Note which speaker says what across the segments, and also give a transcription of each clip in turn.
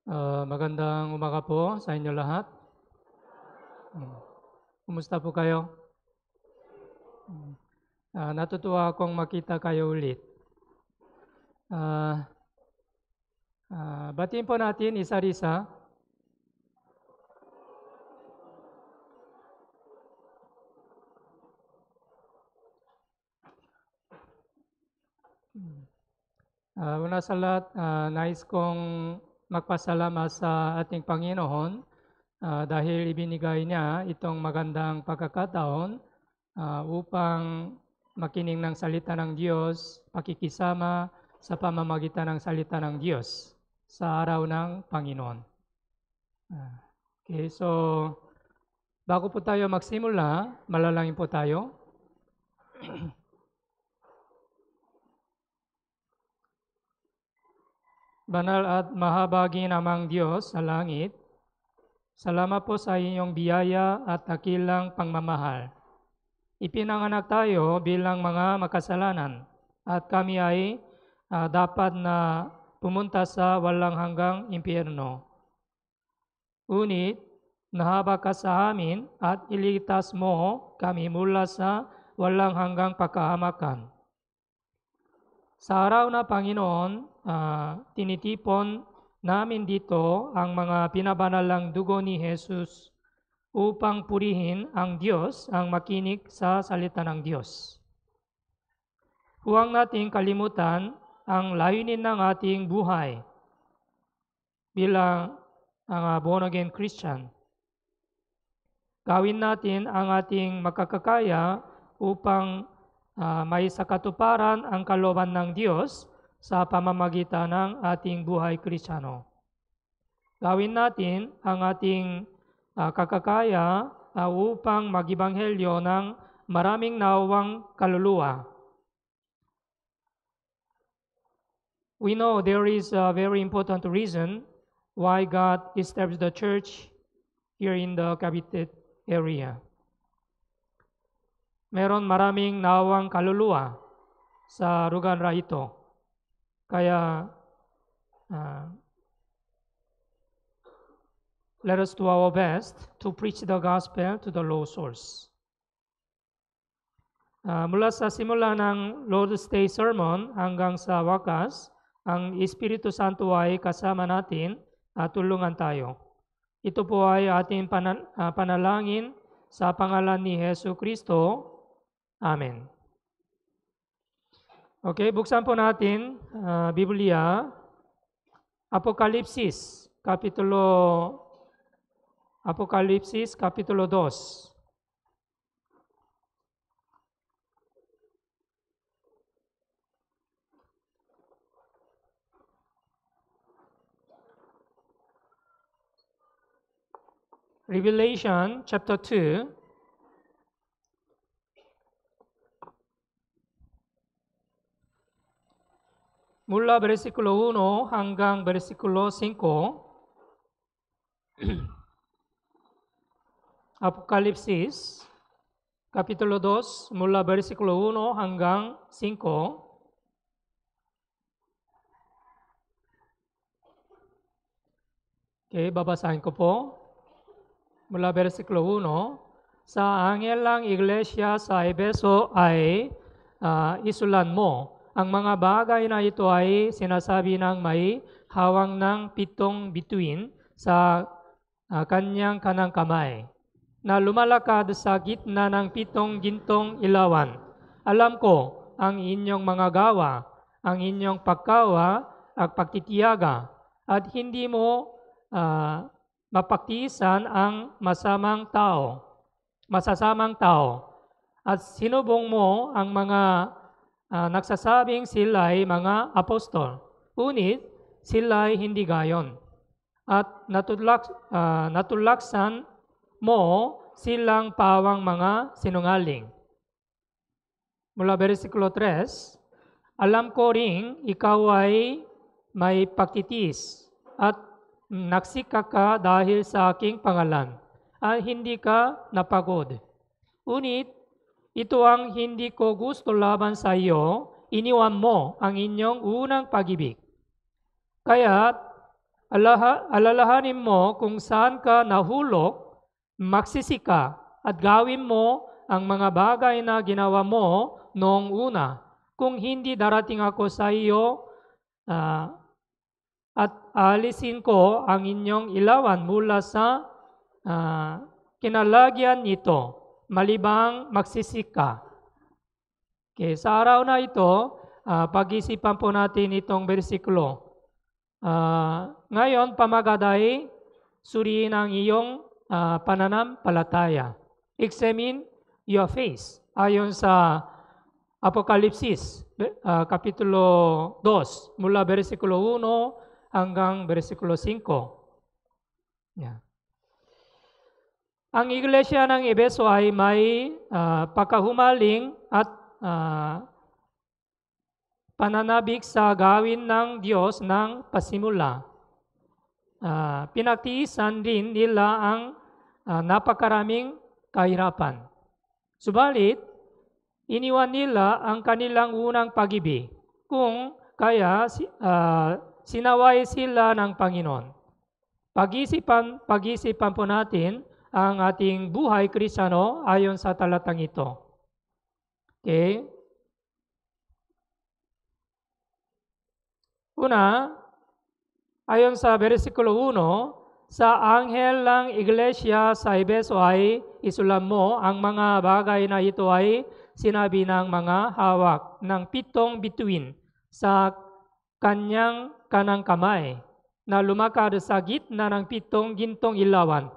Speaker 1: Magandang umaga po sa inyo lahat. Kumusta po kayo? Natutuwa akong makita kayo ulit. Batiin po natin isa-isa. Una sa lahat, nais kong magpasalamat sa ating Panginoon dahil ibinigay niya itong magandang pagkakataon upang makinig ng salita ng Diyos, pakikisama sa pamamagitan ng salita ng Diyos sa araw ng Panginoon. Okay, so bago po tayo magsimula, malalangin po tayo. Banal at mahabagin namang Diyos sa langit, salamat po sa inyong biyaya at dakilang pagmamahal. Ipinanganak tayo bilang mga makasalanan at kami ay dapat na pumunta sa walang hanggang impyerno. Ngunit nahabag ka sa amin at iligtas mo kami mula sa walang hanggang pagkahamakan. Sa araw na Panginoon, tinitipon namin dito ang mga pinabanalang dugo ni Jesus upang purihin ang Diyos, ang makinig sa salita ng Diyos. Huwag nating kalimutan ang layunin ng ating buhay bilang ang born-again Christian. Gawin natin ang ating makakakaya upang may sakatuparan ang kalooban ng Diyos sa pamamagitan ng ating buhay Kristiyano. Gawin natin ang ating kakakaya upang mag-ibanghelyo ng maraming nawawang kaluluwa. We know there is a very important reason why God established the church here in the Cavite area. Meron maraming nawawang kaluluwa sa lugar na ito. Kaya let us do our best to preach the gospel to the lost souls. Mula sa simula ng Lord's Day sermon hanggang sa wakas, ang Espiritu Santo ay kasama natin at tulungan tayo. Ito po ay ating panalangin sa pangalan ni Hesus Kristo. Amen. Okay, buksan po natin Biblia, Apokalipsis, Kapitulo 2. Revelation chapter 2. Mula versikulo 1 hanggang versikulo 5. Apokalipsis, Kapitulo 2, mula versikulo 1 hanggang 5. Okay, babasahin ko po. Mula versikulo 1, sa anghel ng iglesia sa Efeso ay isulat mo. Ang mga bagay na ito ay sinasabi ng may hawang ng 7 bituin sa kanyang kanang kamay, na lumalakad sa gitna ng 7 gintong ilawan. Alam ko ang inyong mga gawa, ang inyong pagkawa at pagtitiyaga, at hindi mo mapagtiisan ang masasamang tao, at sinubong mo ang mga nagsasabing sila'y mga apostol, ngunit sila'y hindi gayon. At natulaksan mo silang pawang mga sinungaling. Mula versikulo 3, alam ko ring ikaw ay may pagtitiis at nagsikap ka dahil sa aking pangalan at hindi ka napagod. Ngunit ito ang hindi ko gusto laban sa iyo, iniwan mo ang inyong unang pag-ibig. Kaya Alalahanin mo kung saan ka nahulog, magsisi ka at gawin mo ang mga bagay na ginawa mo noong una. Kung hindi, darating ako sa iyo at alisin ko ang inyong ilawan mula sa kinalagyan nito, malibang magsisi ka. Okay, sa araw na ito, pag-isipan po natin itong bersikulo. Ngayon, pamagat suriin ang iyong pananampalataya. Examine your faith. Ayon sa Apokalipsis, Kapitulo 2, mula bersikulo 1 hanggang bersikulo 5. Yeah. Ang iglesia ng Efeso ay may pagkahumaling at pananabik sa gawin ng Diyos ng pasimula. Pinagtiisan din nila ang napakaraming kahirapan. Subalit, iniwan nila ang kanilang unang pag-ibig, kung kaya sinaway sila ng Panginoon. Pag-isipan po natin ang ating buhay Kristiyano ayon sa talatang ito. Okay? Una, ayon sa versikulo 1, sa anghel ng iglesia sa Efeso ay isulam mo ang mga bagay na ito ay sinabi ng mga hawak ng 7 bituin sa kanyang kanang kamay na lumakad sa gitna ng 7 gintong ilawan.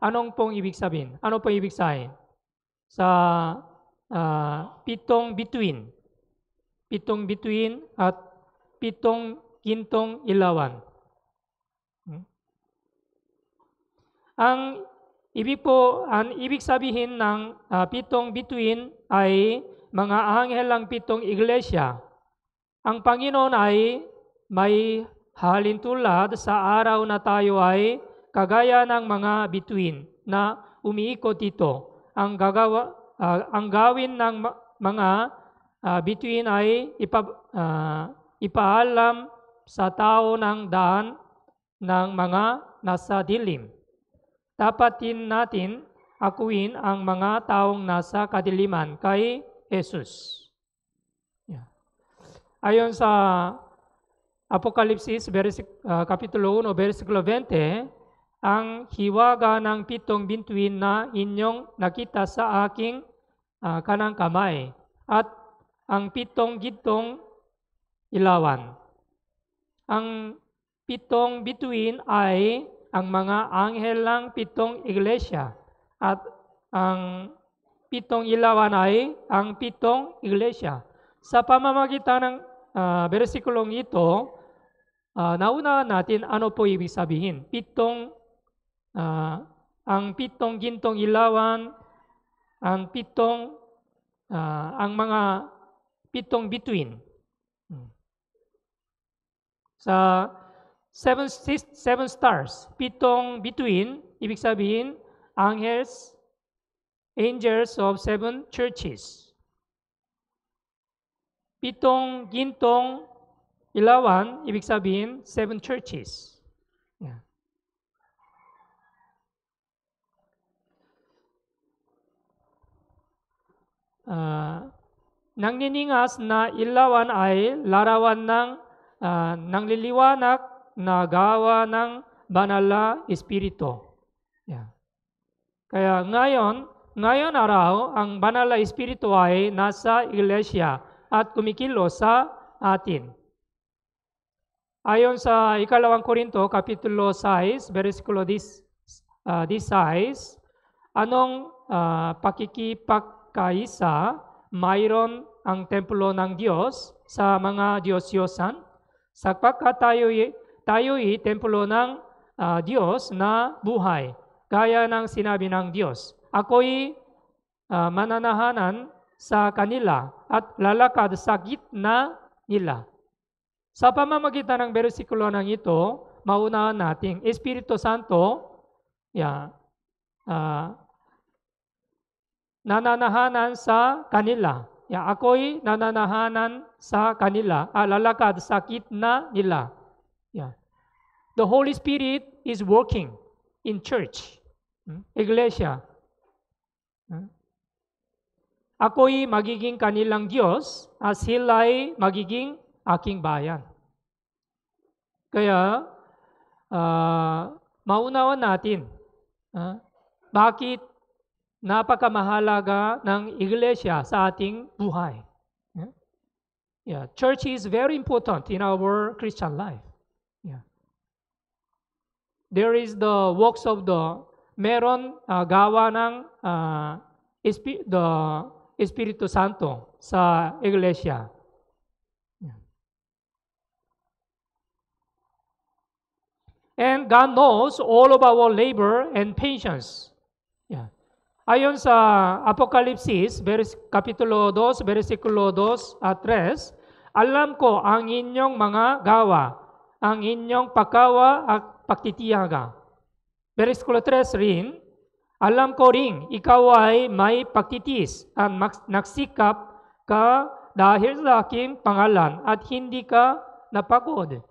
Speaker 1: Anong pong ibig sabihin? Ano pong ibig sabihin? Sa 7 bituin. 7 bituin at 7 gintong ilawan. Ang ibig sabihin ng 7 bituin ay mga anghel ng 7 iglesia. Ang Panginoon ay may halintulad sa araw na tayo ay kagaya ng mga bituin na umiikot dito. Ang gawin ng mga bituin ay ipaalam sa tao ng daan ng mga nasa dilim. Dapat din natin akuin ang mga taong nasa kadiliman kay Jesus. Yeah. Ayon sa Apokalipsis, Kapitulo 1, versikulo 20, ang hiwaga ng 7 bituin na inyong nakita sa aking kanang kamay at ang 7 gintong ilawan. Ang 7 bituin ay ang mga anghel ng 7 iglesia at ang 7 ilawan ay ang 7 iglesia. Sa pamamagitan ng versikulong ito, naunahan natin ano po ibig sabihin. Ang 7 gintong ilawan, ang mga 7 bituin. Sa 7 stars, 7 bituin, ibig sabihin, angels of 7 churches. 7 gintong ilawan, ibig sabihin, 7 churches. Yeah. Nangniningas na ilawan ay larawan ng nangliliwanag na gawa ng banal na Espiritu. Yeah. Kaya ngayon araw, ang banal na Espiritu ay nasa iglesia at kumikilos sa atin. Ayon sa 2 Korinto, Kapitulo 6, versikulo 16, anong pakikipagkaisa mayroon ang templo ng Diyos sa mga Diyos-Diyosan? Sapagkat tayo'y templo ng Diyos na buhay, gaya ng sinabi ng Diyos. Ako'y mananahanan sa kanila at lalakad sa gitna nila. Sa pamamagitan ng bersikulo ng ito, maunahan natin, Espiritu Santo, nananahanan sa kanila. Ako'y nananahanan sa kanila, lalakad sa gitna nila. the Holy Spirit is working in church, iglesia. Ako'y magiging kanilang Diyos at sila'y magiging aking bayan. Kaya, maunawan natin bakit napakamahalaga ng iglesia sa ating buhay. Yeah, church is very important in our Christian life. Yeah. There is the works of meron gawa ng the Espiritu Santo sa iglesia. Yeah. And God knows all of our labor and patience. Yeah. Ayon sa Apokalipsis, Kapitulo 2, versikulo 2 at 3, alam ko ang inyong mga gawa, ang inyong paggawa at pagtitiyaga. Versikulo 3 rin, alam ko rin, ikaw ay may pagtitis at nagsikap ka dahil sa aking pangalan at hindi ka napagod.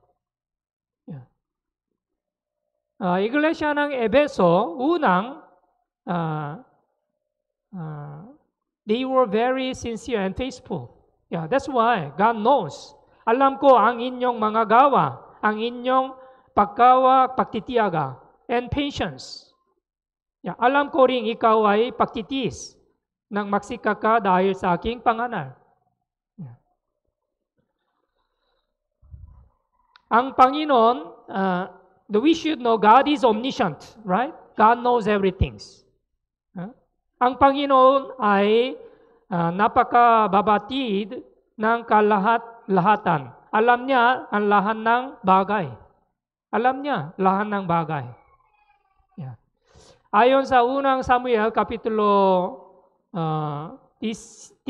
Speaker 1: Yeah. Iglesia ng Ebeso, unang, they were very sincere and faithful. Yeah, that's why God knows. Alam ko ang inyong mga gawa, ang inyong paggawa, pagtitiyaga, and patience. Yeah, alam ko rin ikaw ay pagtitis nang magsikap ka dahil sa aking pangalan. Yeah. Ang Panginoon, we should know God is omniscient, right? God knows everything. Ang Panginoon ay napakababatid ng kalahat-lahatan. Alam niya ang lahat ng bagay. Alam niya lahat ng bagay. Yeah. Ayon sa unang Samuel, Kapitulo 16,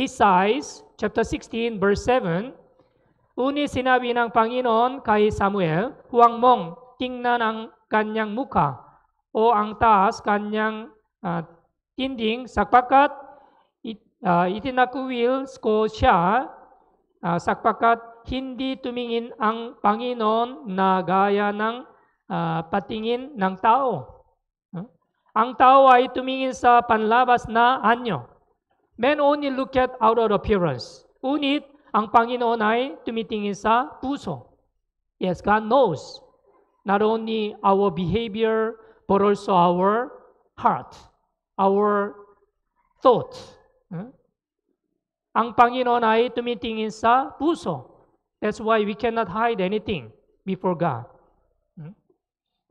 Speaker 1: chapter 16, verse 7, sinabi ng Panginoon kay Samuel, huwag mong tingnan ang kanyang mukha o ang taas kanyang tinding sapagkat itinakwil ko siya sapagkat hindi tumingin ang Panginoon na gaya ng patingin ng tao. Ang tao ay tumingin sa panlabas na anyo. Men only look at outward appearance. Ngunit ang Panginoon ay tumitingin sa puso. Yes, God knows not only our behavior but also our heart. Our thoughts. Ang Panginoon ay tumitingin sa puso. That's why we cannot hide anything before God.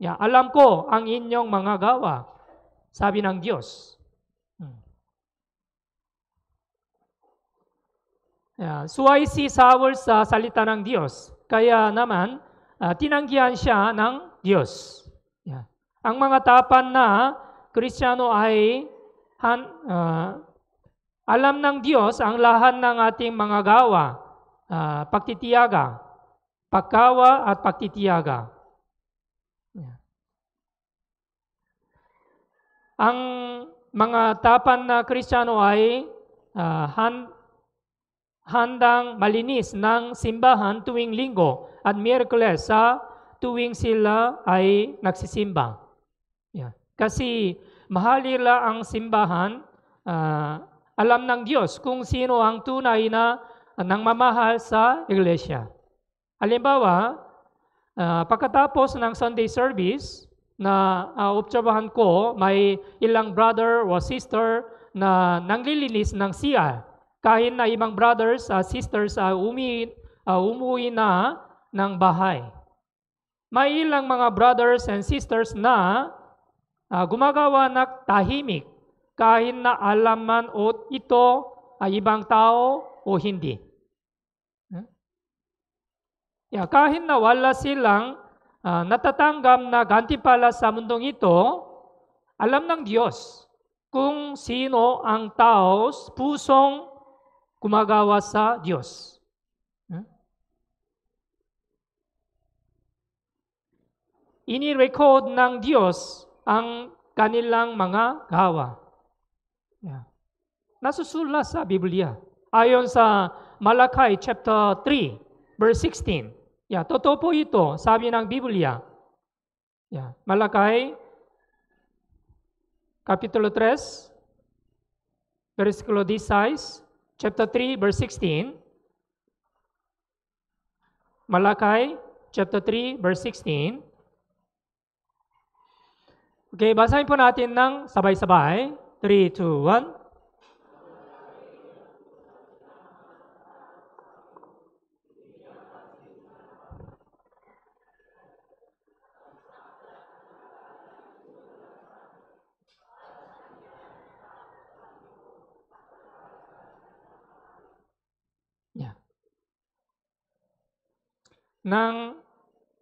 Speaker 1: Yeah, alam ko ang inyong mga gawa, sabi ng Diyos. Yeah, suwaisi Saul sa salita ng Diyos. Kaya naman, tinanggihan siya ng Diyos. Yeah. Ang mga tapan na Kristiyano ay alam ng Diyos ang lahat ng ating mga gawa, pagtitiyaga, paggawa at pagtitiyaga. Yeah. Ang mga tapan na Kristiyano ay handang malinis ng simbahan tuwing linggo at Miyerkules sa tuwing sila ay nagsisimba. Yeah. Kasi mahal nila ang simbahan, alam ng Diyos kung sino ang tunay na nangmamahal sa iglesia. Halimbawa, pagkatapos ng Sunday service, na obserbahan ko, may ilang brother o sister na nanglilinis ng CR. Kahit na ibang brothers at sisters umuwi na ng bahay. May ilang mga brothers and sisters na gumagawa ng tahimik kahit na alam man o ito ay ibang tao o hindi. Yeah, kahit na wala silang natatanggap na gantimpala sa mundong ito, alam ng Diyos kung sino ang tao pusong gumagawa sa Diyos. Ini-record ng Diyos ang kanilang mga gawa. Yeah. Nasusulat sa Biblia. Ayon sa Malakay chapter 3, verse 16. Yeah, totoo po ito, sabi ng Biblia. Yeah. Malakay, Kapitulo 3, versikulo 16, chapter 3, verse 16. Malakay, chapter 3, verse 16. Okay, basahin po natin ng sabay-sabay. 3, 2, 1. Yeah. Nang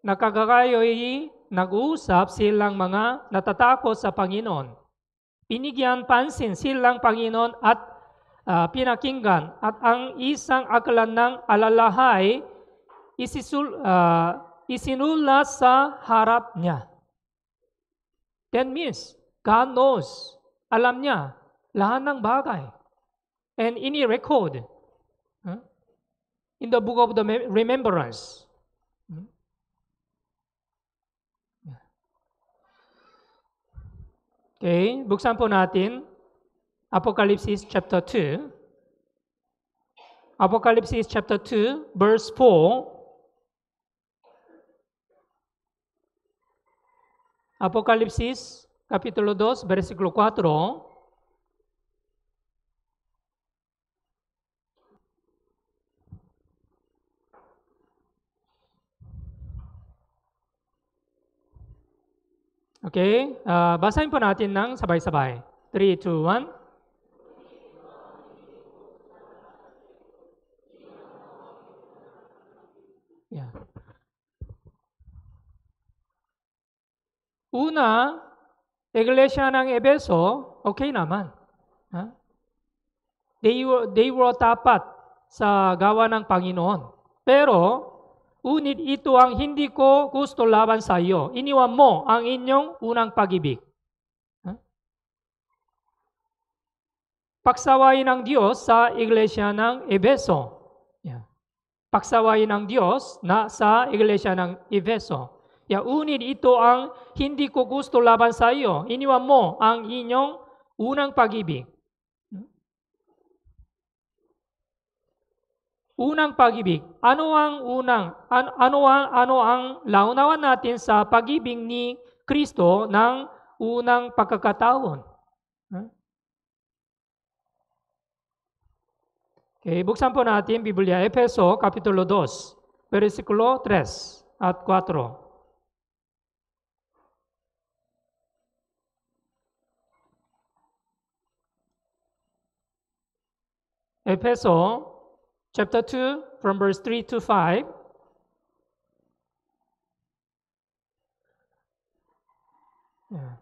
Speaker 1: nakagagayoy, nag-uusap silang mga natatakot sa Panginoon. Pinigyan pansin silang Panginoon at pinakinggan at ang isang aklan ng alalahay isinulat sa harap niya. That means God knows, alam niya lahat ng bagay. And ini-record in the book of the remembrance. Okay, buksan po natin Apocalypse chapter 2. Apocalypse chapter 2, verse 4. Apocalypse Kapitulo 2, versikulo 4. Okay, basahin po natin ng sabay-sabay. 3, 2, 1. Yeah. Una, iglesia ng Ebeso, okay naman. Huh? They were tapat sa gawa ng Panginoon. Pero, unit ito ang hindi ko gusto laban sa iyo. Iniwan mo ang inyong unang pag-ibig. Huh? Paksawain ng Diyos sa iglesia ng Ebeso. Yeah. Paksawain ng Diyos sa iglesia ng Ebeso. Unit ito ang hindi ko gusto laban sa iyo. Iniwan mo ang inyong unang pag-ibig. Unang pag-ibig. Ano ang launawan natin sa pag-ibig ni Kristo ng unang pagkakataon? Okay, buksan po natin Biblia, Efeso Kapitulo 2, versikulo 3 at 4. Efeso chapter 2 from verse 3 to 5. Yeah.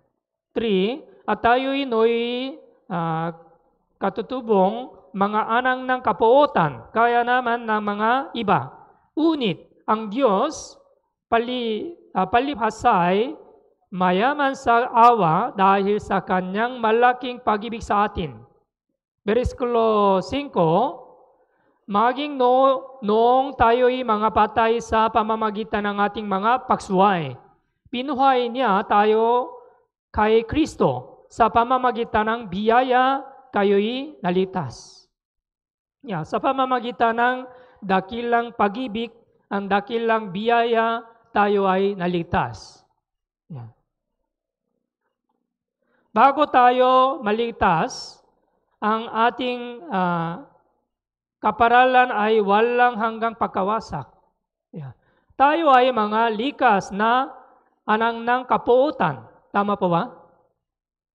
Speaker 1: 3, at tayo'y katutubong mga anang ng kapuotan, kaya naman ng mga iba. Unit, ang Diyos palibhasay mayaman sa awa dahil sa kanyang malaking pag-ibig sa atin. Versikulo 5, maging noong tayo'y mga patay sa pamamagitan ng ating mga pagsuway, pinuhay niya tayo kay Kristo. Sa pamamagitan ng biyaya, kayo'y naligtas. Yeah, sa pamamagitan ng dakilang pag-ibig, ang dakilang biyaya, tayo ay naligtas. Yeah. Bago tayo maligtas, ang ating kaparalan ay walang hanggang pagkawasak. Yeah. Tayo ay mga likas na anang ng kapuutan. Tama po ba?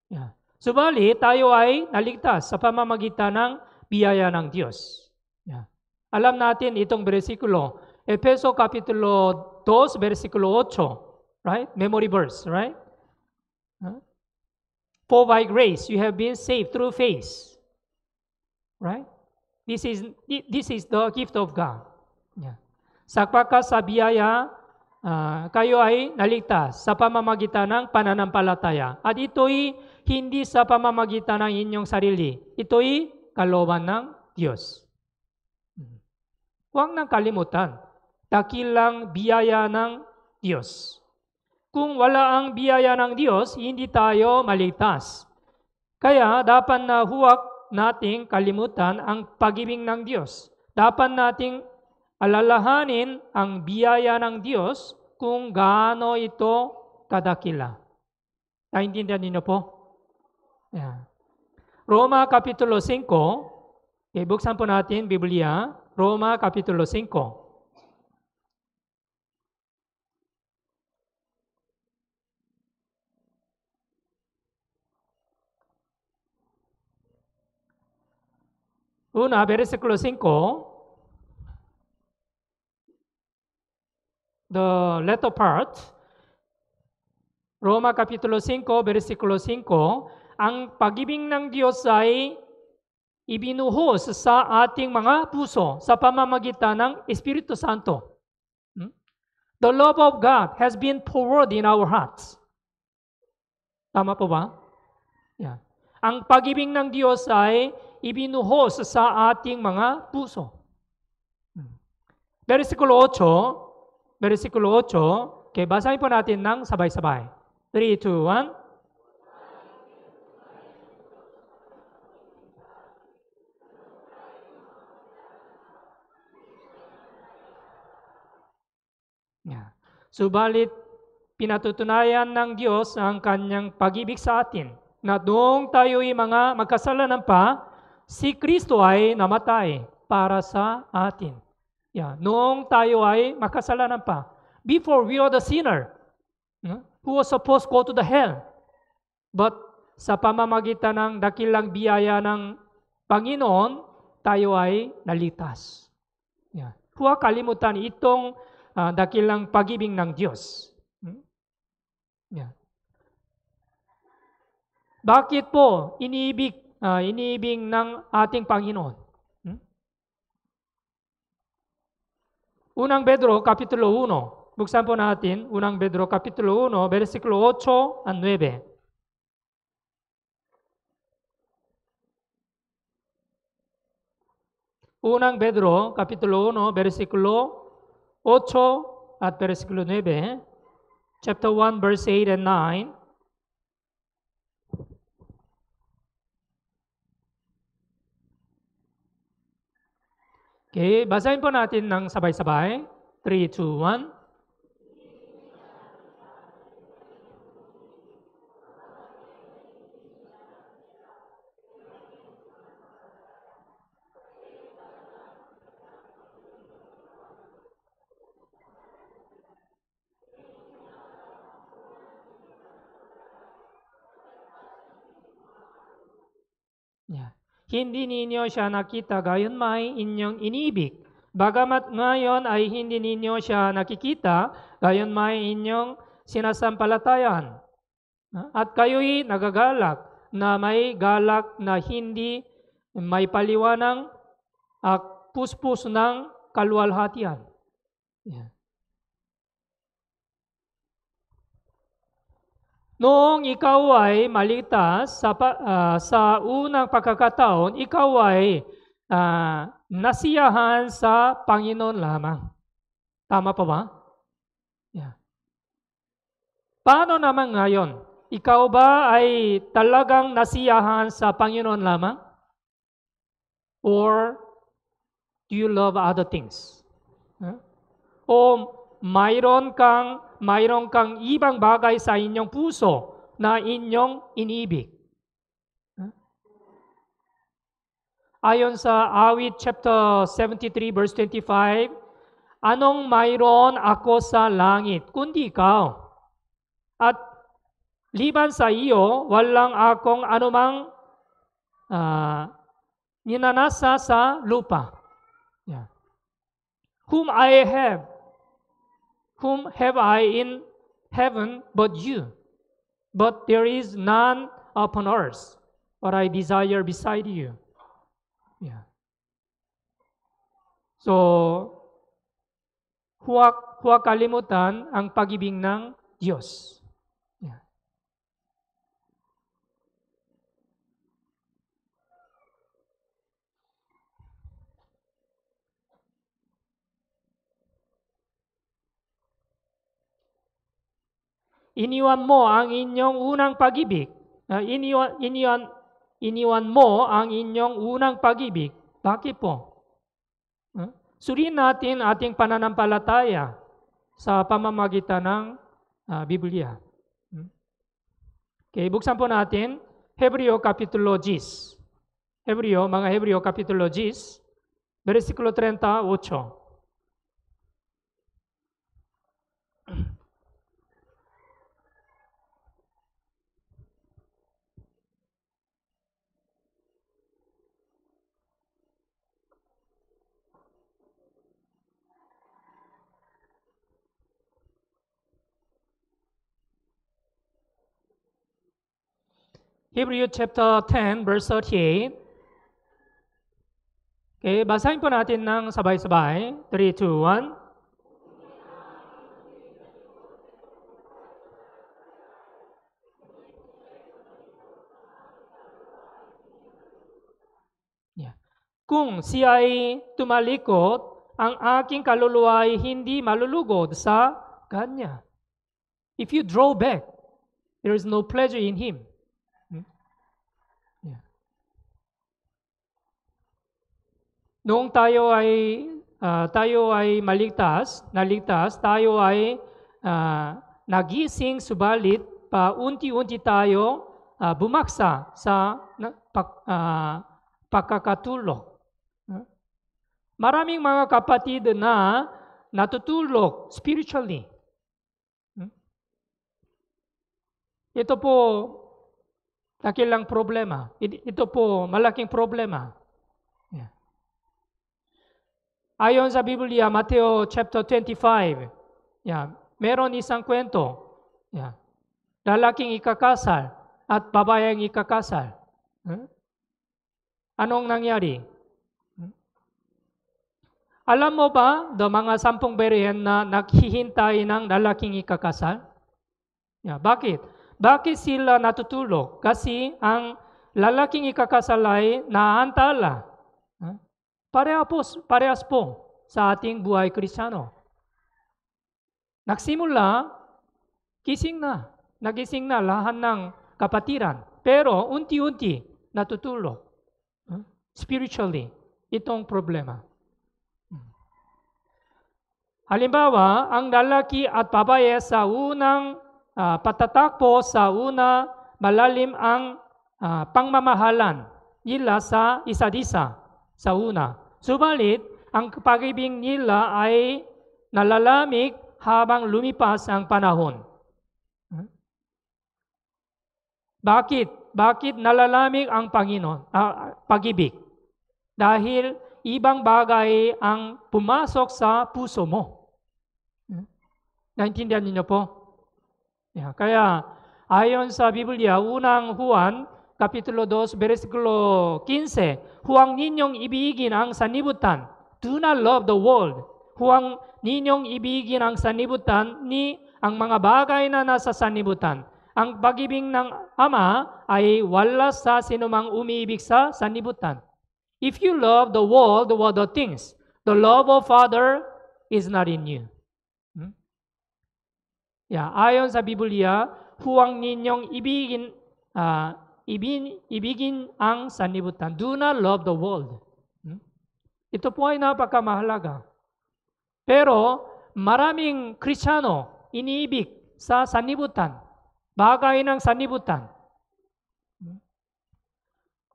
Speaker 1: Yeah. Subalit, tayo ay naligtas sa pamamagitan ng biyaya ng Diyos. Yeah. Alam natin itong bersikulo, Efeso Kapitulo 2, versikulo 8. Right? Memory verse, right? For by grace you have been saved through faith. Right? This is the gift of God. Yeah. Sapagkat sa biyaya, kayo ay naligtas sa pamamagitan ng pananampalataya. At ito'y hindi sa pamamagitan ng inyong sarili. Ito'y kalooban ng Diyos. Huwag nang kalimutan, dakilang biyaya ng Diyos. Kung wala ang biyaya ng Diyos, hindi tayo maligtas. Kaya dapat na huwag nating kalimutan ang pag-ibig ng Diyos. Dapat nating alalahanin ang biyaya ng Diyos kung gaano ito kadakila. Naintindihan niyo po? Yeah. Roma Kapitulo 5, buksan po natin Biblia, Roma Kapitulo 5. Una, versikulo 5, the latter part, Roma Kapitulo 5, versikulo 5, ang pag-ibig ng Diyos ay ibinuhos sa ating mga puso sa pamamagitan ng Espiritu Santo. The love of God has been poured in our hearts. Tama po ba? Yeah. Ang pag-ibig ng Diyos ay ibinuhos sa ating mga puso. Versikulo 8, okay, basahin po natin ng sabay-sabay. 3, 2, 1. Yeah. Subalit, pinatutunayan ng Diyos ang kanyang pag-ibig sa atin na noong tayo'y mga magkasalanan pa, si Kristo ay namatay para sa atin. Yeah. Noong tayo ay makasalanan pa, before we are the sinner, who was supposed to go to the hell. But sa pamamagitan ng dakilang biyaya ng Panginoon, tayo ay naligtas. Yeah. Huwag kalimutan itong dakilang pag-ibig ng Diyos. Yeah. Bakit po iniibig ng ating Panginoon? Unang Pedro, Kapitulo 1. Buksan po natin, Unang Pedro, Kapitulo 1, versikulo 8 at 9. Unang Pedro, Kapitulo 1, versikulo 8 at versikulo 9. Chapter 1, verse 8 and 9. Okay, basahin po natin ng sabay-sabay. 3, 2, 1. Yeah. Hindi ninyo siya nakita, gayon may inyong iniibig. Bagamat ngayon ay hindi ninyo siya nakikita, gayon may inyong sinasampalatayan. At kayo'y nagagalak na may galak na hindi may paliwanang at puspos ng kaluwalhatian. Yeah. Noong ikaw ay maligtas sa unang pagkakataon, ikaw ay nasiyahan sa Panginoon lamang. Tama pa ba? Yeah. Paano naman ngayon? Ikaw ba ay talagang nasiyahan sa Panginoon lamang? Or do you love other things? O mayroon kang ibang bagay sa inyong puso na inyong iniibig. Ayon sa Awit chapter 73 verse 25, anong mayroon ako sa langit kundi ikaw? At liban sa iyo, walang akong anumang ninanasa sa lupa. Yeah. Whom have I in heaven but you? But there is none upon earth what I desire beside you. Yeah. So, huwag kalimutan ang pag-ibig ng Diyos. Yeah. iniwan mo ang inyong unang pag-ibig. Iniwan mo ang inyong unang pag-ibig. Bakit po? Suriin natin ating pananampalataya sa pamamagitan ng Biblia. Okay, buksan po natin Hebreo Kapitulo 10. Mga Hebreo Kapitulo 10, versikulo 38. Hebrew chapter 10, verse 38. Okay, basahin po natin ng sabay-sabay. 3, 2, 1. Yeah. Kung siya ay tumalikod, ang aking kaluluwa ay hindi malulugod sa Kanya. If you draw back, there is no pleasure in Him. Noong tayo ay naligtas, tayo ay nagising, subalit paunti-unti tayo bumaksa sa pagkakatulog. Maraming mga kapatid na natutulog spiritually. Ito po dakilang problema. Ito po malaking problema. Ayon sa Biblia, Mateo chapter 25, meron isang kwento. Lalaking ikakasal at babaeng ikakasal. Anong nangyari? Alam mo ba, mga 10 berihen na naghihintay ng lalaking ikakasal? Bakit? Bakit sila natutulog? Kasi ang lalaking ikakasal ay naantala. Parehas po sa ating buhay Kristiyano. Nagsimula, nagising na lahat ng kapatiran. Pero unti-unti natutulog. Spiritually, itong problema. Halimbawa, ang lalaki at babae sa unang patatakbo sa una, malalim ang pangmamahalan nila sa isa't isa sa una. Subalit, ang pag-ibig nila ay nalalamig habang lumipas ang panahon. Bakit nalalamig ang pag-ibig? Dahil ibang bagay ang pumasok sa puso mo. Naintindihan niyo po? Kaya ayon sa Biblia, unang Juan, Kapitulo 2, versikulo 15, huwag ninyong ibigin ang sanlibutan. Do not love the world. Huwag ninyong ibigin ang sanlibutan ni ang mga bagay na nasa sanlibutan. Ang pag-ibig ng Ama ay wala sa sinumang umiibig sa sanlibutan. If you love the world, the things, the love of Father is not in you. Ayon sa Biblia, huwag ninyong ibigin ang sanlibutan. Do not love the world. Ito po ay napakamahalaga. Pero maraming Kristiyano iniibig sa sanlibutan, bagay ng sanlibutan.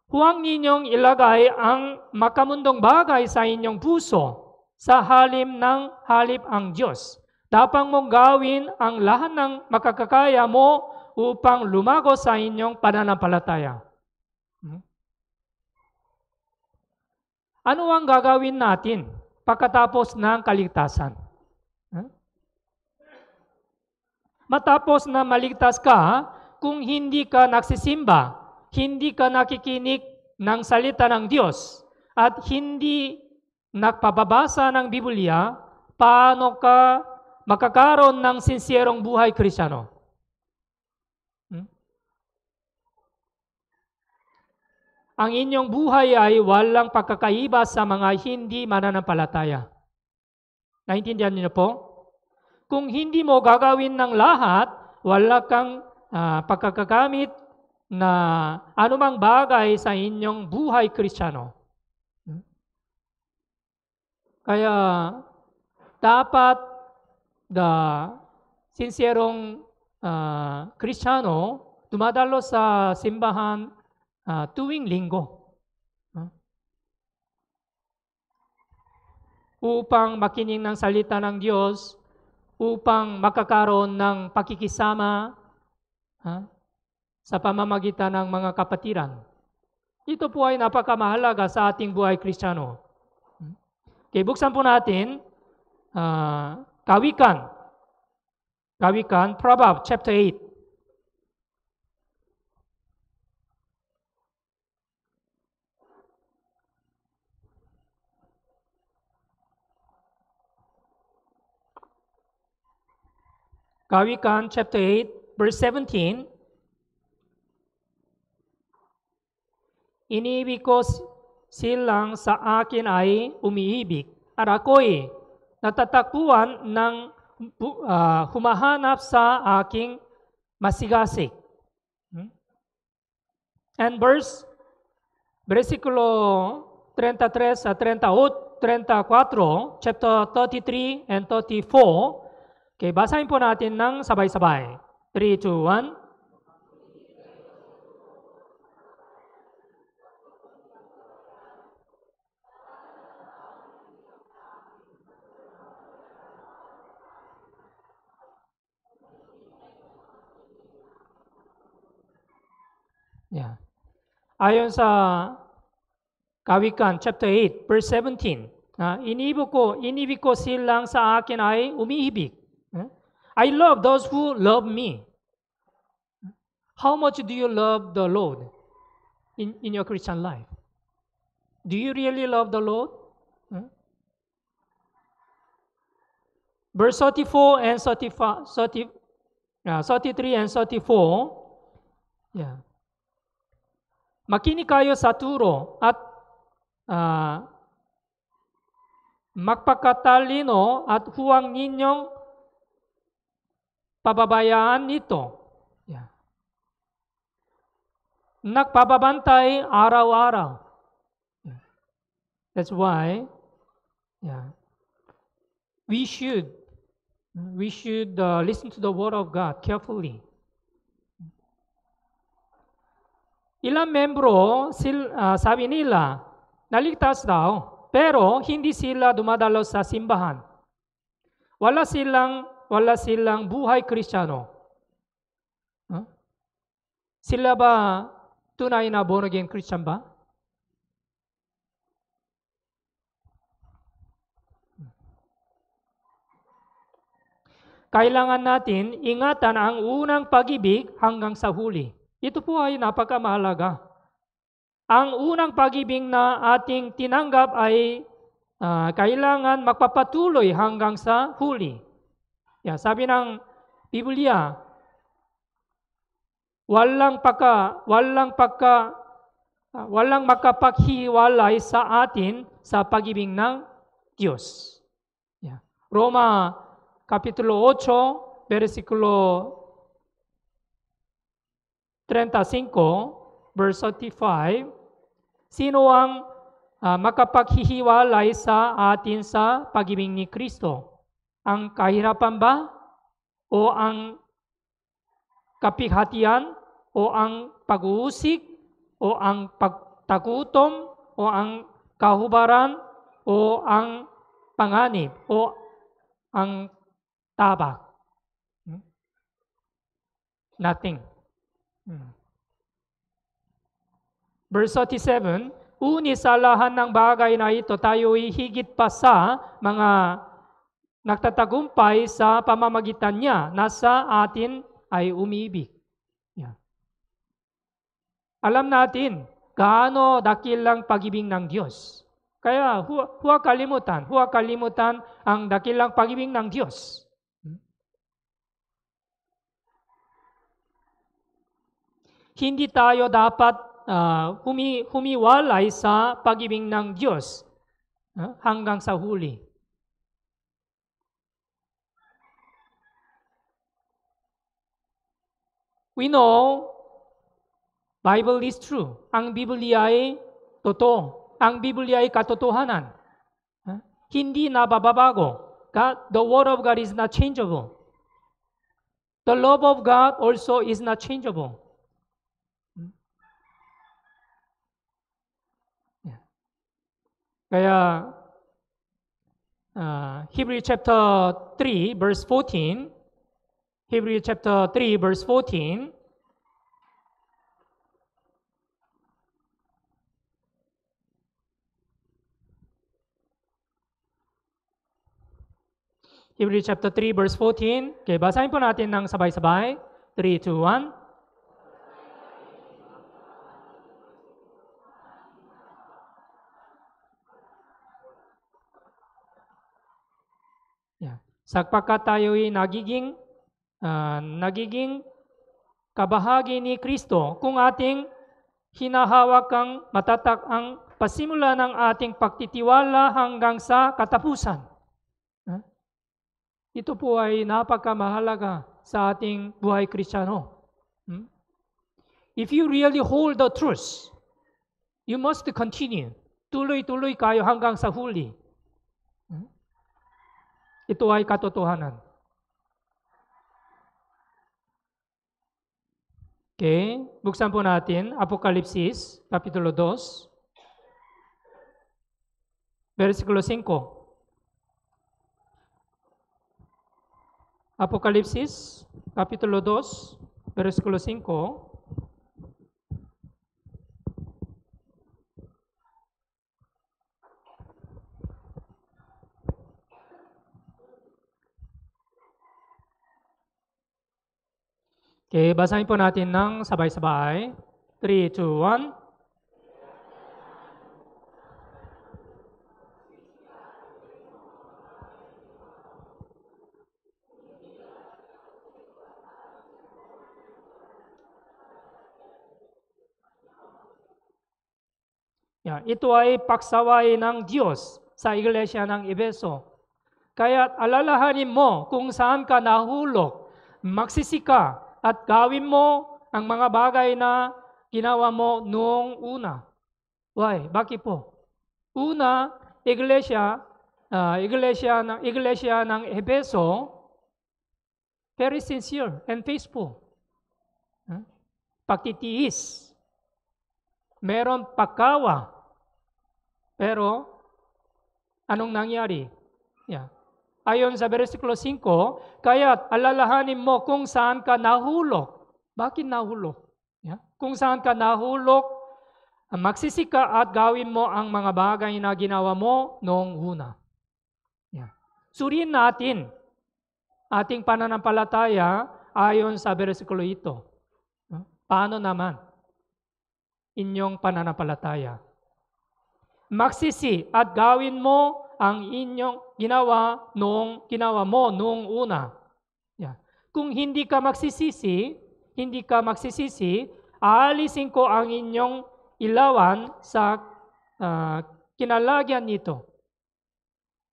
Speaker 1: Huwag ninyong ilagay ang makamundong bagay sa inyong puso sa halip ang Diyos. Dapat mong gawin ang lahat ng makakakaya mo upang lumago sa inyong pananampalataya. Ano ang gagawin natin pagkatapos ng kaligtasan? Matapos na maligtas ka, kung hindi ka nagsisimba, hindi ka nakikinig ng salita ng Diyos, at hindi nagpapabasa ng Biblia, paano ka makakaroon ng sinserong buhay Kristiyano? Ang inyong buhay ay walang pagkakaiba sa mga hindi mananampalataya. Naintindihan niyo po? Kung hindi mo gagawin ng lahat wala kang pagkakagamit na anumang bagay sa inyong buhay Kristiyano. Kaya dapat sinserong Kristiyano dumadalo sa simbahan tuwing linggo upang makinig ng salita ng Diyos, upang makakaroon ng pakikisama sa pamamagitan ng mga kapatiran. Ito po ay napakamahalaga sa ating buhay Kristiyano. Okay, buksan po natin Kawikan, Proverbs chapter 8. Kawikan chapter 8, verse 17. Iniibig ko silang sa akin ay umiibig, at ako'y natatakbuhan ng humahanap sa aking masigasig. And versikulo 33 sa 34, chapter 33 and 34. Okay, basahin po natin ng sabay-sabay. 3, 2, 1. Yeah. Ayon sa Kawikan chapter 8, verse 17, inibig ko silang sa akin ay umiibig. I love those who love me. How much do you love the Lord in your Christian life? Do you really love the Lord? Verse 34 and 33 and 34. Yeah. Makinig kayo sa turo at magpakatalino at huwag ninyong pababayaan nito. Yeah. Nagpapabantay araw-araw. Yeah. That's why we should listen to the Word of God carefully. Ilang membro, sabi nila, naligtas daw, pero hindi sila dumadalo sa simbahan. Wala silang buhay Kristiyano. Sila ba tunay na born again Christian ba? Kailangan natin ingatan ang unang pag-ibig hanggang sa huli. Ito po ay napakamahalaga. Ang unang pag-ibig na ating tinanggap ay kailangan magpapatuloy hanggang sa huli. Yeah, sabi ng Biblia, walang makapaghiwalay sa atin sa pag-ibig ng Diyos. Yeah. Roma Kapitulo 8, versikulo 35, verse 35, sino ang makapaghihiwalay sa atin sa pag-ibig ni Kristo? Ang kahirapan ba? O ang kapighatian? O ang pag-uusig? O ang pagtagutom? O ang kahubaran? O ang panganib? O ang tabak? Nothing. Verse 37, unis sa lahat ng bagay na ito, tayo'y higit pa sa mga nagtatagumpay sa pamamagitan niya, nasa atin ay umibig. Yeah. Alam natin gaano dakilang pag-ibig ng Diyos. Kaya huwag kalimutan ang dakilang pag-ibig ng Diyos. Hindi tayo dapat humiwalay sa pag-ibig ng Diyos hanggang sa huli. we know Bible is true. Ang Biblia ay totoo. Ang Biblia ay katotohanan. Hindi nababago. The Word of God is not changeable. The love of God also is not changeable. Kaya Hebrew chapter 3 verse 14, Hebrew chapter 3 verse 14, Hebrew chapter 3 verse 14. Okay, basahin po natin ng sabay-sabay. 3, 2, 1. Yeah. Sapagkat tayo'y nagiging kabahagi ni Kristo kung ating hinahawak ang matatak ang pasimula ng ating pagtitiwala hanggang sa katapusan. Ito po ay napakamahalaga sa ating buhay Kristiyano. If you really hold the truth, you must continue. Tuloy-tuloy kayo hanggang sa huli. Ito ay katotohanan. Okay, buksan po natin Apokalipsis, Kapitulo 2, versikulo 5. Apokalipsis, Kapitulo 2, versikulo 5. Okay, basahin po natin ng sabay-sabay. 3, 2, 1. Yeah, ito ay paksaway ng Diyos sa iglesia ng Efeso. Kaya alalahanin mo kung saan ka nahulog, magsisika at gawin mo ang mga bagay na ginawa mo noong una. Why? Bakit po? Una, iglesia ng Efeso, very sincere and faithful. Pagtitiis. Meron pagkawa. Pero, anong nangyari? Yeah. Ayon sa versikulo 5, kaya't alalahanin mo kung saan ka nahulog. Bakit nahulog? Yeah. Kung saan ka nahulog, magsisika at gawin mo ang mga bagay na ginawa mo noong una. Yeah. Suriin natin ating pananampalataya ayon sa versikulo ito. Paano naman inyong pananampalataya? Magsisi at gawin mo ang inyong ginawa mo noong una. Yeah. Kung hindi ka magsisisi, aalisin ko ang inyong ilawan sa kinalagyan nito.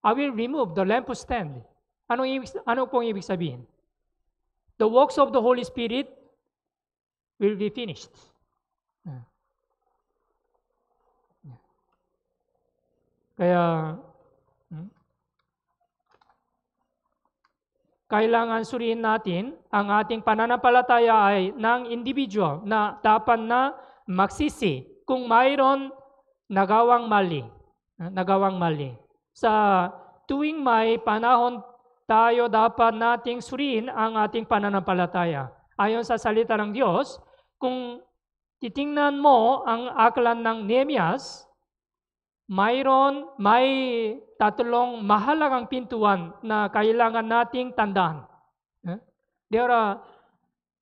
Speaker 1: I will remove the lampstand. Ano pong ibig sabihin? The works of the Holy Spirit will be finished. Kaya, kailangan suriin natin ang ating pananampalataya ay ng individual na dapat na magsisi kung mayroon nagawang mali. Sa tuwing may panahon tayo dapat nating suriin ang ating pananampalataya. Ayon sa salita ng Diyos, kung titingnan mo ang aklat ng Nehemias, may tatlong mahalagang pintuan na kailangan nating tandaan. There are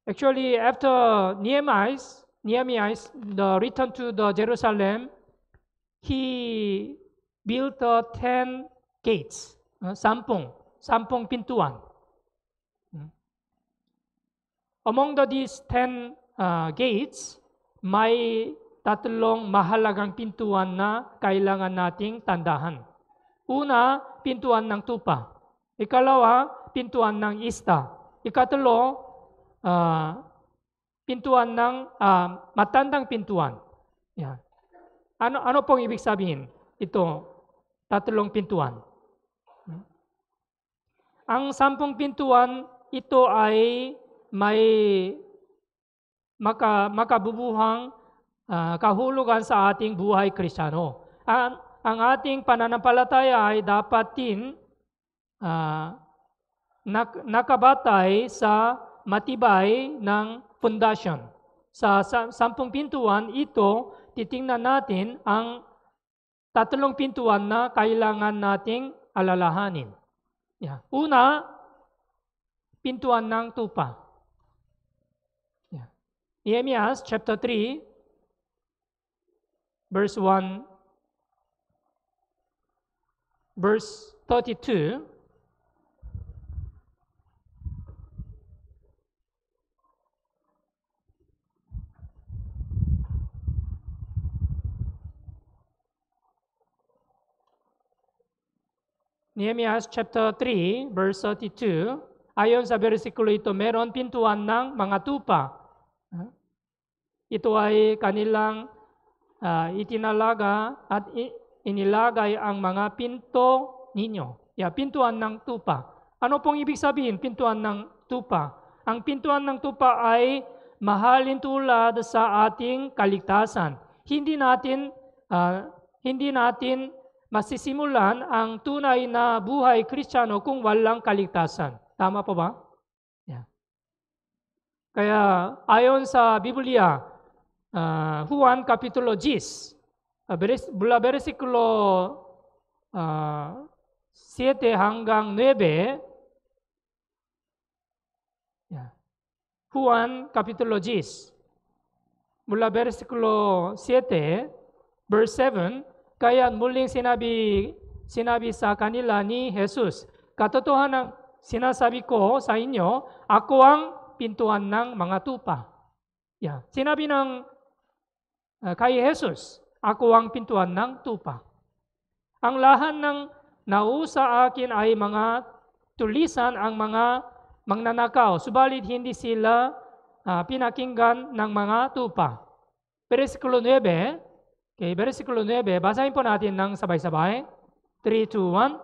Speaker 1: actually after Nehemiah the return to the Jerusalem, he built 10 gates, 10 pintuan. Among these 10 gates, may tatlong mahalagang pintuan na kailangan nating tandahan. Una, pintuan ng tupa. Ikalawa, pintuan ng ista. Ikatlo, pintuan ng matandang pintuan. Yan. Ano pong ibig sabihin? Ito, tatlong pintuan. Ang 10 pintuan, ito ay may makabubuhang kahulugan sa ating buhay Kristiyano. Ang ating pananampalataya ay dapat din nakabatay sa matibay ng fundasyon. Sa 10 pintuan, ito titingnan natin ang tatlong pintuan na kailangan nating alalahanin. Yeah. Una, pintuan ng tupa. Yeah. Nehemiah chapter 3, verse 1, verse 32. Nehemiah chapter 3, verse 32, ayon sa versikulo ito, meron pintuan ng mga tupa. Ito ay kanilang itinalaga at inilagay ang mga pinto ninyo. Pintuan ng tupa. Ano pong ibig sabihin, pintuan ng tupa? Ang pintuan ng tupa ay mahalin tulad sa ating kaligtasan. Hindi natin masisimulan ang tunay na buhay Kristiyano kung walang kaligtasan. Tama po ba? Yeah. Kaya ayon sa Biblia, Juan Kapitulo 10, mula versikulo 7 hanggang 9, Juan Kapitulo 10, mula versikulo 7, verse 7, kaya muling sinabi sa kanila ni Jesus, katotohanan sinasabi ko sa inyo, ako ang pintuan ng mga tupa. Sinabi ng kay Jesus, ako ang pintuan ng tupa. Ang lahat ng nausa akin ay mga tulisan ang mga magnanakaw, subalit hindi sila pinakinggan ng mga tupa. Versikulo 9, okay, versikulo 9, basahin po natin ng sabay-sabay. 3, 2, 1.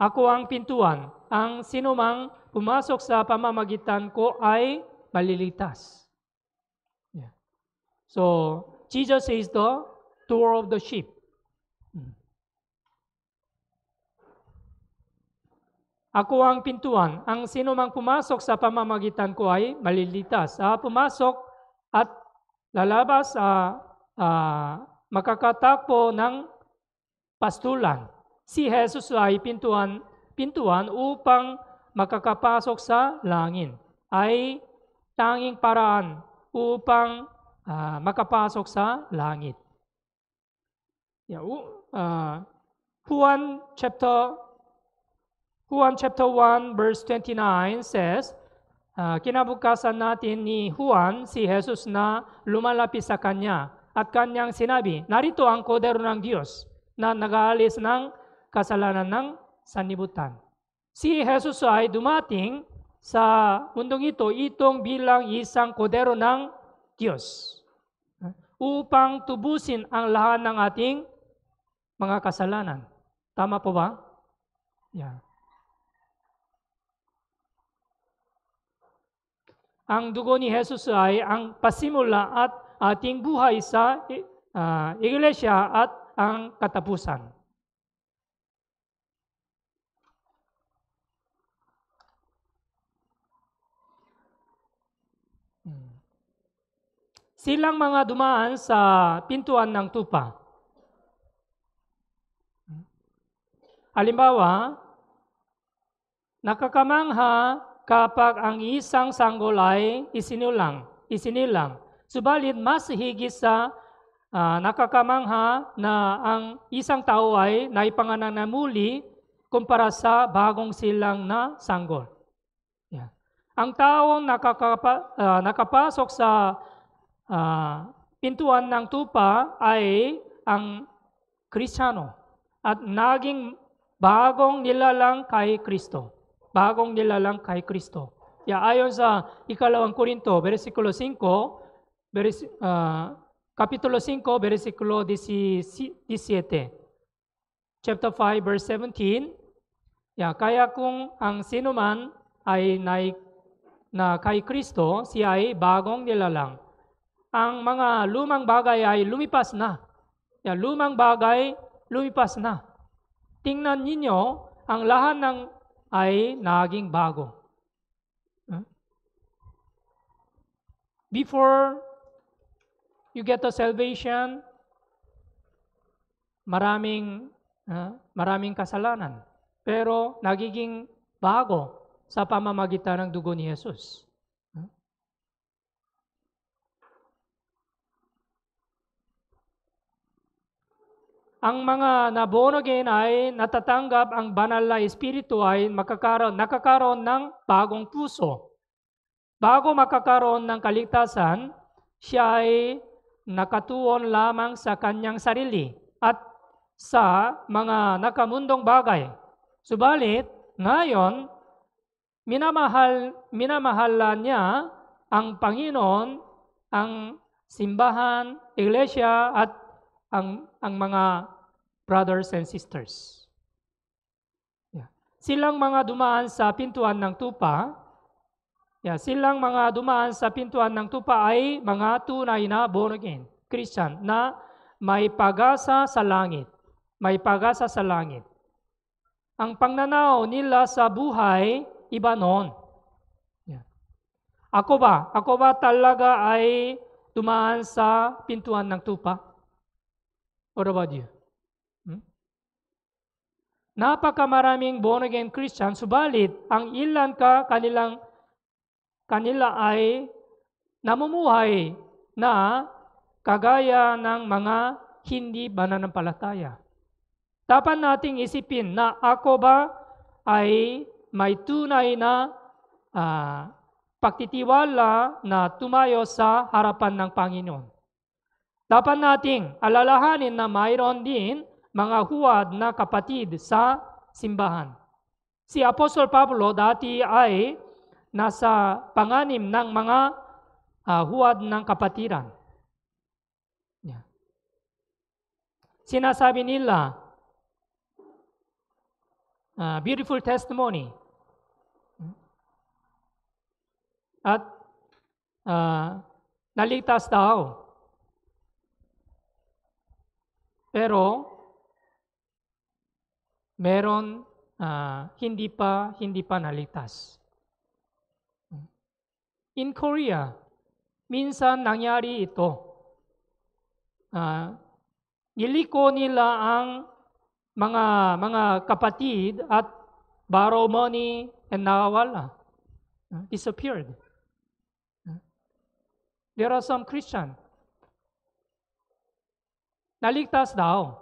Speaker 1: Ako ang pintuan. Ang sinumang pumasok sa pamamagitan ko ay maliligtas. So, Jesus is the door of the sheep. Ako ang pintuan. Ang sinumang pumasok sa pamamagitan ko ay maliligtas. Pumasok at lalabas makakatakbo ng pastulan. Si Jesus ay pintuan upang makakapasok sa langit. Ay tanging paraan upang makapasok sa langit. Juan chapter 1 verse 29 says, kinabukasan natin ni Juan si Jesus na lumalapit sa kanya at kanyang sinabi, narito ang kodero ng Diyos na nag-aalis ng kasalanan ng sanlibutan. Si Jesus ay dumating sa mundong itong bilang isang kodero ng Diyos upang tubusin ang lahat ng ating mga kasalanan. Tama po ba? Ang dugo ni Jesus ay ang pasimula at ating buhay sa iglesia at ang katapusan. Silang mga dumaan sa pintuan ng tupa. Halimbawa, nakakamangha kapag ang isang sanggol ay isinilang. Subalit mas higit sa nakakamangha na ang isang tao ay naipanganak na muli kumpara sa bagong silang na sanggol. Ang taong nakapasok sa pintuan ng tupa ay ang Kristiyano at naging bagong nilalang kay Kristo. Bagong nilalang kay Kristo. Ayon sa 2 Korinto, versikulo 5, Kapitulo 5, versikulo 17. Chapter 5, verse 17. Kaya kung ang sinuman ay na kay Kristo, siya ay bagong nilalang. Ang mga lumang bagay ay lumipas na. Lumang bagay, lumipas na. Tingnan ninyo, ang lahat ay naging bago. Before you get to salvation, maraming kasalanan. Pero nagiging bago sa pamamagitan ng dugo ni Jesus. Ang mga na-born again ay natatanggap ang banal na espiritu ay nakakaroon ng bagong puso. Bago makakaroon ng kaligtasan, siya ay nakatuon lamang sa kanyang sarili at sa mga nakamundong bagay. Subalit, ngayon, minamahala niya ang Panginoon, ang simbahan, iglesia, at ang mga brothers and sisters. Silang mga dumaan sa pintuan ng tupa, ay mga tunay na born again Christian na may pag-asa sa langit. May pag-asa sa langit. Ang pangnanaw nila sa buhay, iba noon. Ako ba talaga ay dumaan sa pintuan ng tupa? What about you? Napakamaraming born-again Christian, subalit ang ilan kanila ay namumuhay na kagaya ng mga hindi mananampalataya. Dapat nating isipin na ako ba ay may tunay na pagtitiwala na tumayo sa harapan ng Panginoon. Dapat nating alalahanin na mayroon din mga huwad na kapatid sa simbahan. Si Apostol Pablo dati ay nasa panganim ng mga huwad ng kapatiran. Sinasabi nila, beautiful testimony. At naligtas daw. Pero meron hindi pa naligtas. In Korea, minsan nangyari ito. Niliko nila ang mga kapatid at borrow money and nawawala. Disappeared. There are some Christian. Naligtas daw,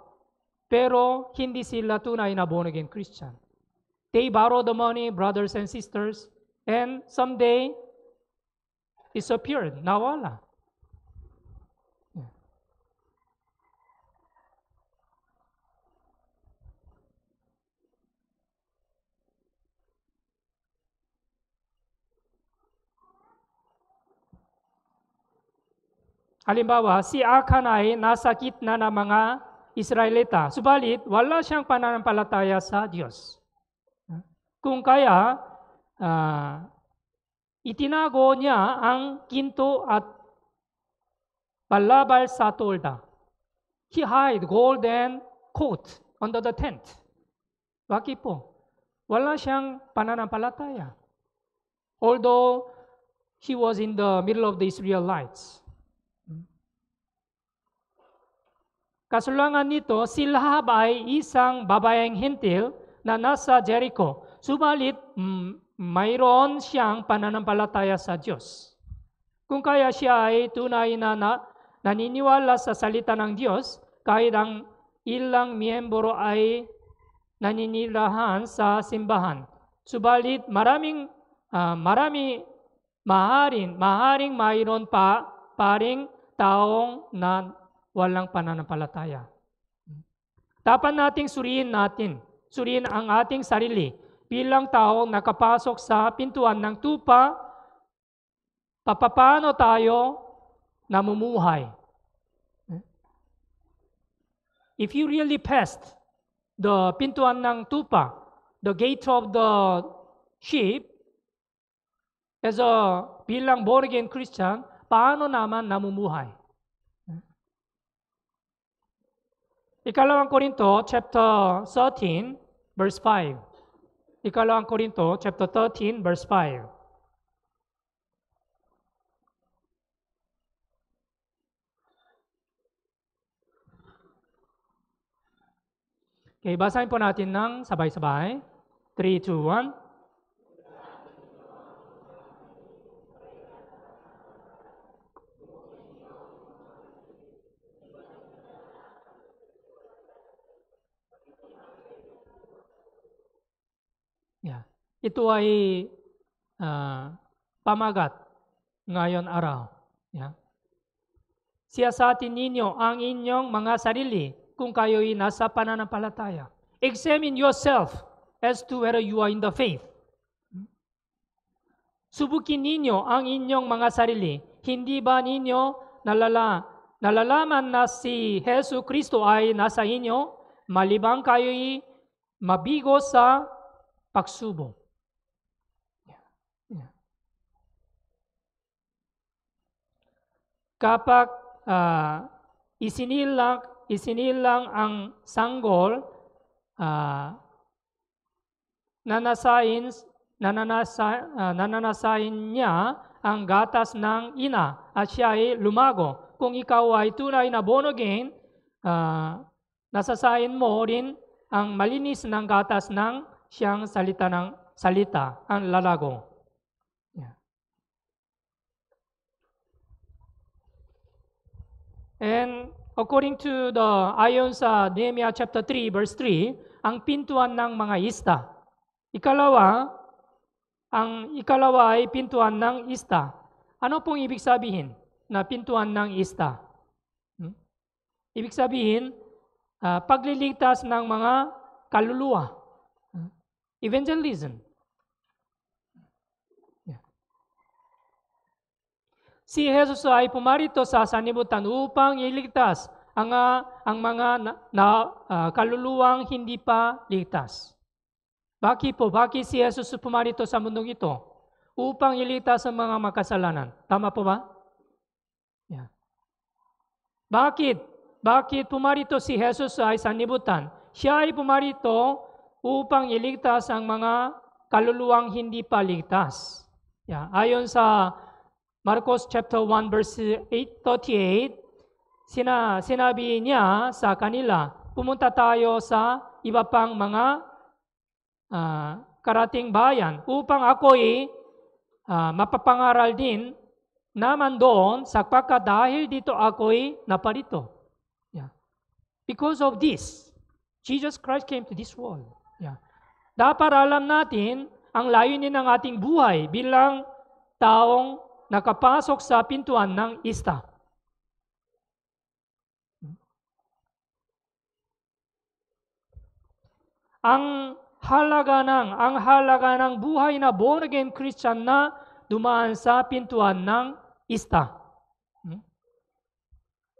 Speaker 1: pero hindi sila tunay na born-again Christian. They borrow the money, brothers and sisters, and someday, disappeared, nawala. Halimbawa, si Akan ay nasa gitna ng mga Israelita. Subalit, wala siyang pananampalataya sa Diyos. Kung kaya, itinago niya ang ginto at balabal sa tolda. He hid golden coat under the tent. Bakit po? Wala siyang pananampalataya. Although he was in the middle of the Israelites. Kasulungan nito, si Lahab ay isang babaeng hintil na nasa Jericho. Subalit, mayroon siyang pananampalataya sa Diyos. Kung kaya siya ay tunay na naniniwala sa salita ng Diyos, kahit ang ilang miyembro ay naninirahan sa simbahan. Subalit, maharing mayroon pa paring taong na walang pananampalataya. Dapat nating suriin ang ating sarili bilang taong nakapasok sa pintuan ng tupa, papaano tayo namumuhay. If you really passed the pintuan ng tupa, the gate of the sheep, bilang born-again Christian, paano naman namumuhay? Ikalawang Korinto, chapter 13, verse 5. Ikalawang Korinto, chapter 13, verse 5. Okay, basahin po natin ng sabay-sabay. 3, 2, 1. Yeah. Ito ay pamagat ngayon araw. Yeah. Siyasatin ninyo ang inyong mga sarili kung kayo'y nasa pananampalataya. Examine yourself as to whether you are in the faith. Subukin ninyo ang inyong mga sarili. Hindi ba ninyo nalalaman na si Hesu Kristo ay nasa inyo, malibang kayo'y mabigo sa pagsubok? Kapag isinilang ang sanggol, nananasain niya ang gatas ng ina at siya ay lumago. Kung ikaw ay tunay na born again, nasasain mo rin ang malinis ng gatas ng siyang salita, ang lalago. Yeah. And according to ayon sa Nehemiah chapter 3, verse 3, ang pintuan ng mga ista. Ikalawa ay pintuan ng ista. Ano pong ibig sabihin na pintuan ng ista? Ibig sabihin, pagliligtas ng mga kaluluwa. Evangelism. Yeah. Si Jesus ay pumarito sa sanlibutan upang iligtas ang mga kaluluwang hindi pa ligtas. Bakit si Jesus pumarito sa mundong ito? Upang iligtas ang mga makasalanan. Tama po ba? Yeah. Bakit pumarito si Jesus ay sanlibutan? Siya ay pumarito upang iligtas ang mga kaluluwang hindi pa ligtas. Yeah. Ayon sa Marcos chapter 1 verse 38, sinabi niya sa kanila, pumunta tayo sa iba pang mga karating bayan upang ako'y mapapangaral din naman doon sapagkat dahil dito ako'y naparito. Yeah. Because of this, Jesus Christ came to this world. Yeah. Dapat alam natin ang layunin ng ating buhay bilang taong nakapasok sa pintuan ng ista. Ang halaga ng buhay na born again Christian na dumaan sa pintuan ng ista.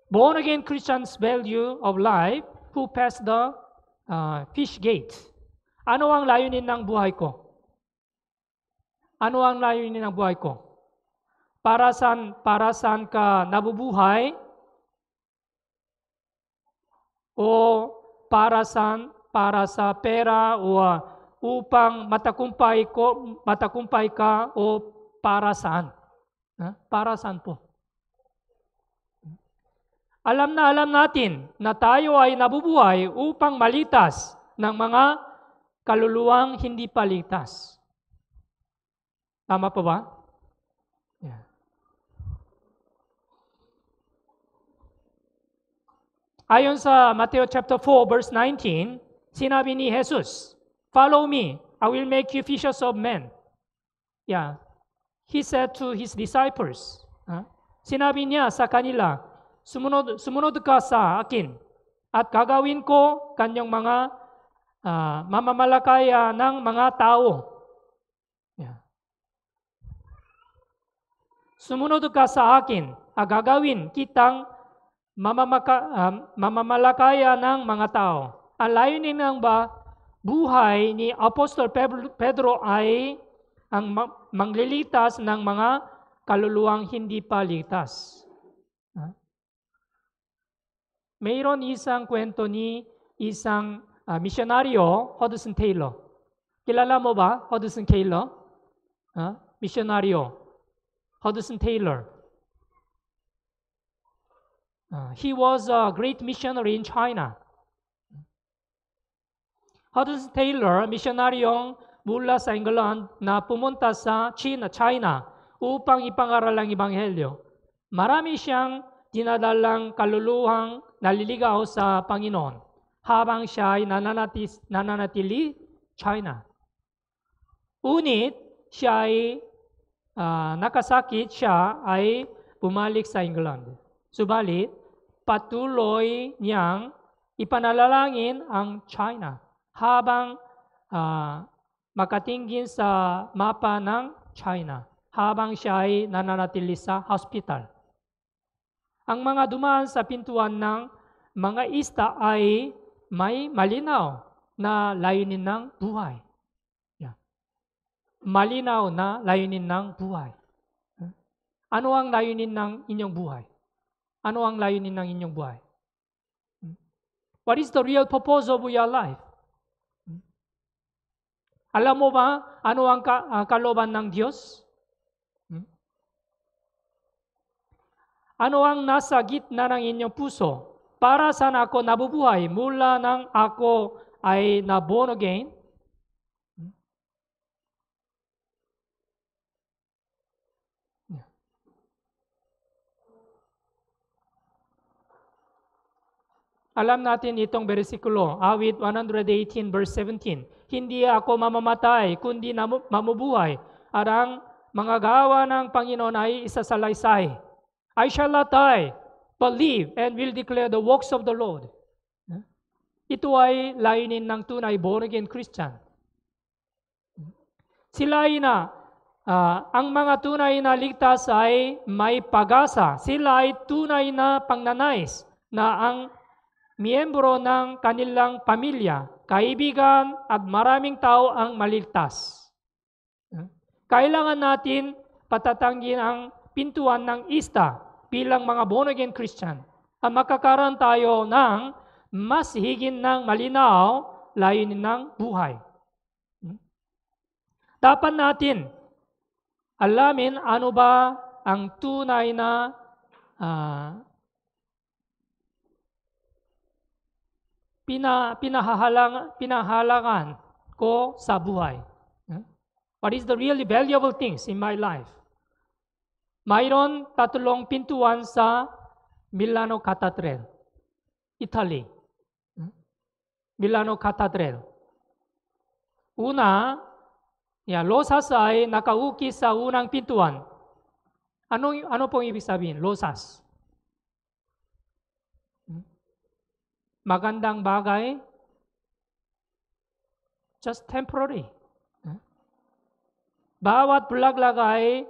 Speaker 1: Born again Christians' value of life who pass the fish gate. Ano ang layunin ng buhay ko? Ano ang layunin ng buhay ko? Para saan ka nabubuhay? O para sa pera o upang matakumpay ka o para saan? Para saan po? Alam natin na tayo ay nabubuhay upang malitas ng mga kaluluwang hindi pa ligtas. Tama po ba? Yeah. Ayon sa Matthew chapter 4 verse 19, sinabi ni Jesus, "Follow me, I will make you fishers of men." Yeah. He said to his disciples, sinabi niya sa kanila, sumunod ka sa akin at gagawin ko kanyang mga mamamalakaya ng mga tao. Yeah. Sumunod ka sa akin at gagawin kitang mamamalakaya ng mga tao. Ang layunin ng buhay ni Apostol Pedro ay ang manglilitas ng mga kaluluwang hindi pa ligtas. Mayroon isang kwento ni isang misyonaryo, Hudson Taylor. Kilala mo ba Hudson Taylor? Misyonaryo, Hudson Taylor. He was a great missionary in China. Hudson Taylor, misyonaryong mula sa England na pumunta sa China upang ipangaral ang Ebanghelyo. Marami siyang dinadalang kaluluhang naliligaw sa Panginoon habang siya ay nananatili China. Ngunit siya ay nakasakit, siya ay bumalik sa England. Subalit, patuloy niyang ipanalangin ang China habang makatingin sa mapa ng China habang siya ay nananatili sa hospital. Ang mga dumaan sa pintuan ng mga ista ay may malinaw na layunin ng buhay. Yeah. Malinaw na layunin ng buhay. Ano ang layunin ng inyong buhay? Ano ang layunin ng inyong buhay? What is the real purpose of your life? Alam mo ba ano ang kalooban ng Diyos? Ano ang nasa gitna ng inyong puso? Para saan ako nabubuhay mula nang ako ay na-born again? Alam natin itong bersikulo, awit 118 verse 17. Hindi ako mamamatay, kundi mamubuhay. At ang mga gawa ng Panginoon ay isasalaysay. I shall not die, but live and will declare the works of the Lord. Ito ay layunin ng tunay born-again Christian. Sila ay ang mga tunay na ligtas ay may pag-asa. Sila ay tunay na pangnanais na ang miyembro ng kanilang pamilya, kaibigan at maraming tao ang maligtas. Kailangan natin patatangin ang pintuan ng ista bilang mga born-again Christian at makakaroon tayo ng mas higit ng malinaw layunin ng buhay. Dapat natin alamin ano ba ang tunay na pinahalagan ko sa buhay. What is the really valuable things in my life? Mayroon 3 pintuan sa Milano Cathedral, Italy. Milano Cathedral. Una, Rosas ay nakaukit sa unang pintuan. Ano pong ibig sabihin? Rosas. Magandang bagay, just temporary. Bawat bulaklak ay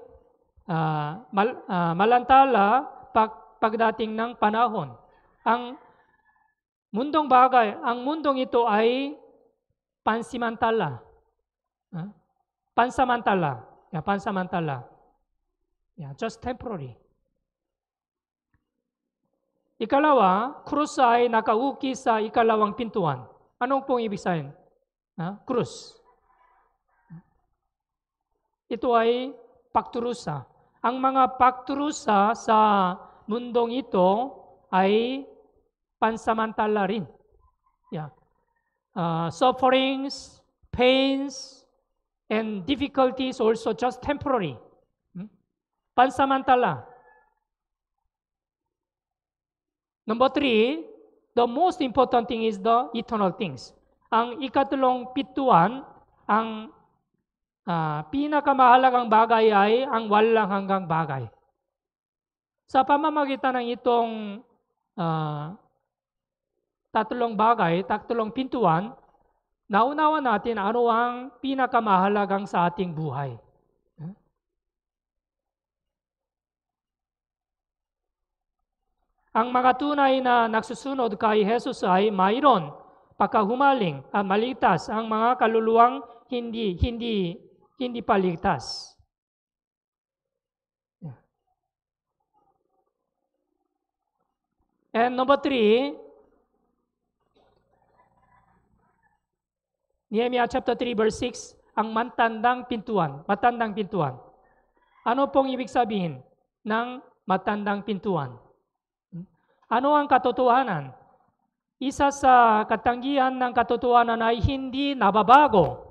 Speaker 1: malantala pagdating ng panahon. Ang mundong ito ay pansamantala. Pansamantala. Just temporary. Ikalawa, krus ay nakauki sa ikalawang pintuan. Anong pong ibig sabihin? Krus. Ito ay pagturusa. Ang mga pagturusa sa mundong ito ay pansamantala rin. Sufferings, pains, and difficulties also just temporary. Pansamantala. Number 3, the most important thing is the eternal things. Ang ikatlong pintuan, ang pinakamahalagang bagay ay ang walang hanggang bagay. Sa pamamagitan ng itong tatlong bagay, tatlong pintuan, naunawa natin ano ang pinakamahalagang sa ating buhay. Ang mga tunay na nagsusunod kay Jesus ay mayroon pagkahumaling at maligtas ang mga kaluluwang hindi paligtas. And number 3, Nehemiah chapter 3 verse 6, ang matandang pintuan. Matandang pintuan. Ano pong ibig sabihin ng matandang pintuan? Ano ang katotohanan? Isa sa katanggihan ng katotohanan ay hindi nababago.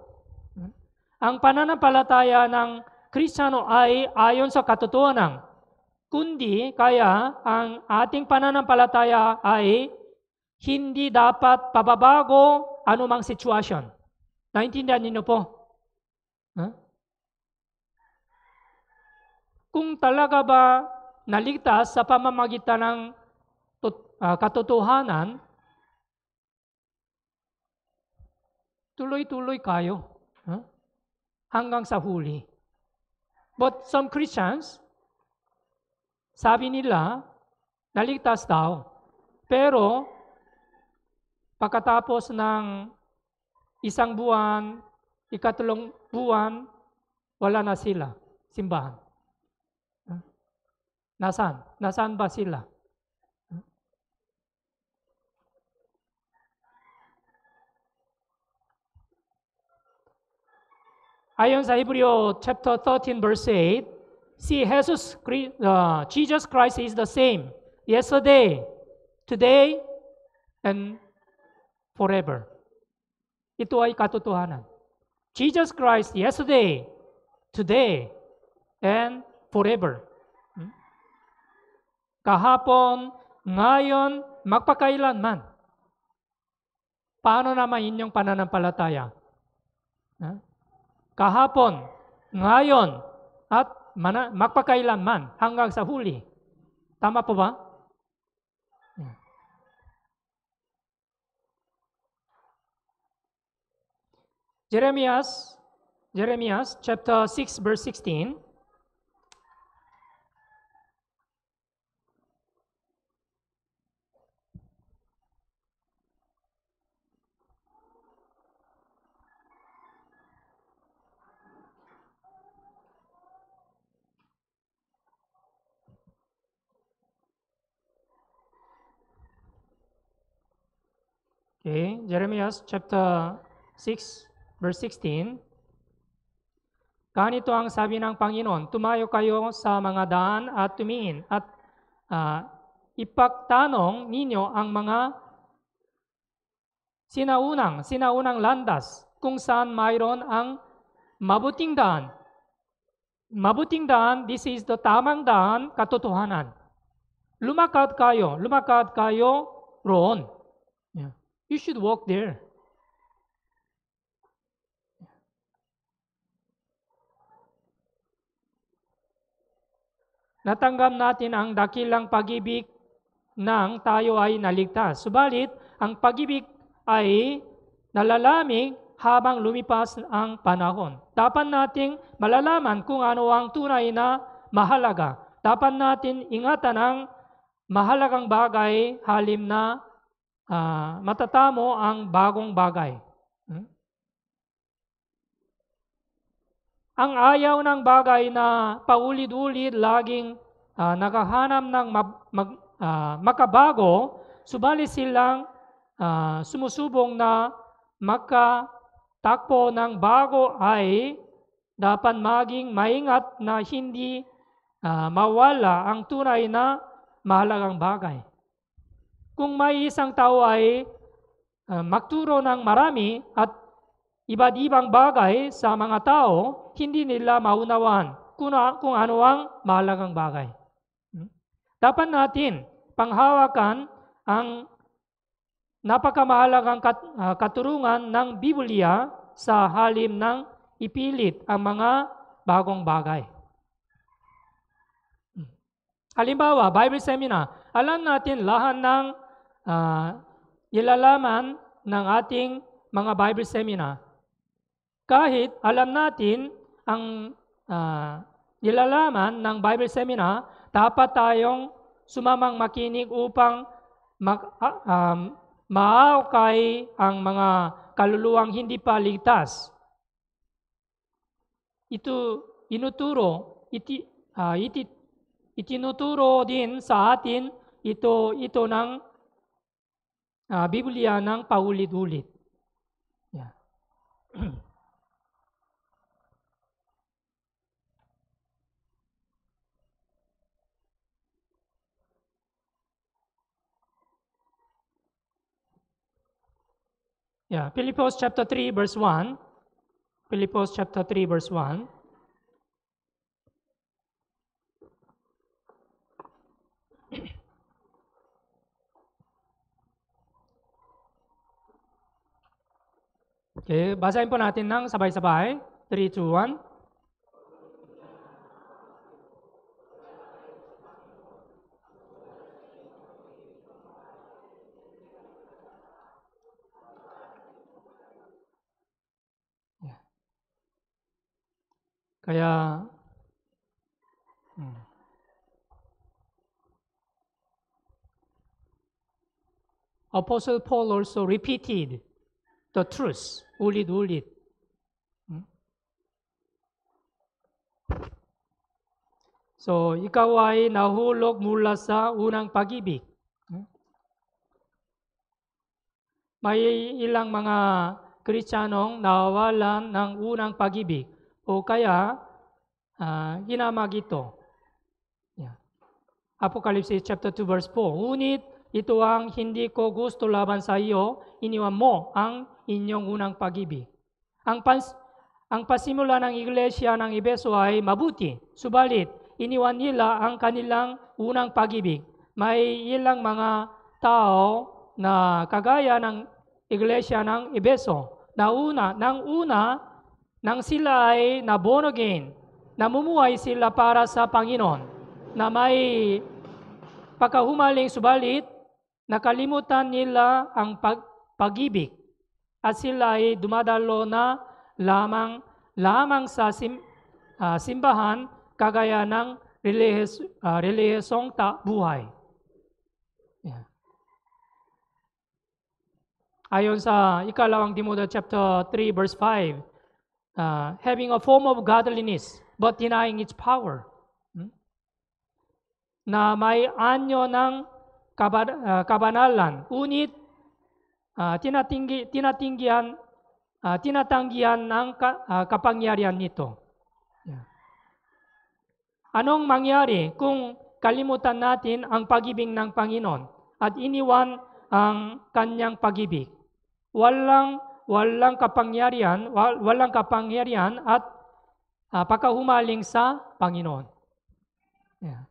Speaker 1: Ang pananampalataya ng Kristiyano ay ayon sa katotohanan. Kundi kaya ang ating pananampalataya ay hindi dapat pababago anumang sitwasyon. Naintindihan niyo po? Kung talaga ba naligtas sa pamamagitan ng katotohanan, tuloy-tuloy kayo hanggang sa huli. But some Christians, sabi nila, naligtas daw. Pero pagkatapos ng isang buwan, ikatlong buwan, wala na sila, simbahan. Nasaan? Nasaan ba sila? Ayon sa Hebreo chapter 13 verse 8, see Jesus Christ is the same yesterday, today, and forever. Ito ay katotohanan. Jesus Christ yesterday, today, and forever. Kahapon, ngayon, magpakailanman. Paano naman inyong pananampalataya? Kahapon, ngayon, at magpakailanman hanggang sa huli. Tama po ba? Jeremiah chapter 6 verse 16. Okay, Jeremiah chapter 6 verse 16. Ganito ang sabi ng Panginoon, tumayo kayo sa mga daan at tumingin at ipagtanong ninyo ang mga sinaunang landas kung saan mayroon ang mabuting daan. Mabuting daan, this is the tamang daan, katotohanan. Lumakad kayo roon. Yeah. You should walk there. Natanggap natin ang dakilang pag-ibig nang tayo ay naligtas. Subalit, ang pag-ibig ay nalalamig habang lumipas ang panahon. Dapat nating malalaman kung ano ang tunay na mahalaga. Dapat natin ingatan ang mahalagang bagay halim na matatamo ang bagong bagay. Ang ayaw ng bagay na paulit-ulit laging naghahanap ng makabago, subalit silang sumusubong na makatakbo ng bago ay dapat maging maingat na hindi mawala ang tunay na mahalagang bagay. Kung may isang tao ay magturo ng marami at iba't ibang bagay sa mga tao, hindi nila maunawaan kung ano ang mahalagang bagay. Dapat natin panghawakan ang napakamahalagang katurungan ng Biblia sa halim ng ipilit ang mga bagong bagay. Halimbawa, Bible seminar alam natin lahat ng ilalaman ng ating mga Bible seminar. Kahit alam natin ang ilalaman ng Bible seminar, dapat tayong sumamang makinig upang maahukay ang mga kaluluwang hindi pa ligtas. Ito itinuturo din sa atin ito ng Biblia ng paulit-ulit. Yeah. Yeah, Philippians chapter 3 verse 1. Philippians chapter 3 verse 1. Okay, basahin po natin ng sabay-sabay. 3, 2, 1. Kaya, Apostle Paul also repeated the truth, ulit-ulit. So, ikaw ay nahulog mula sa unang pag-ibig. May ilang mga Kristiyanong nawawalan ng unang pag-ibig o kaya hinamag ito. Yeah. Apocalypse chapter 2 verse 4. Ngunit ito ang hindi ko gusto laban sa iyo, iniwan mo ang inyong unang pag-ibig. Ang pasimula ng iglesia ng Efeso ay mabuti, subalit iniwan nila ang kanilang unang pag-ibig. May ilang mga tao na kagaya ng iglesia ng Efeso nang sila ay na born again, namumuhay sila para sa Panginoon, na may pagkahumaling subalit nakalimutan nila ang pag-ibig at sila ay dumadalo na lamang sa simbahan kagaya ng relihiyosong buhay. Yeah. Ayon sa ikalawang Timoteo chapter 3 verse 5, having a form of godliness but denying its power. Na may anyo ng kabanalan, ngunit tinatanggihan ng kapangyarihan nito. Yeah. Anong mangyari kung kalimutan natin ang pag-ibig ng Panginoon at iniwan ang kanyang pag-ibig? Walang kapangyarihan at pagkahumaling sa Panginoon. Yeah.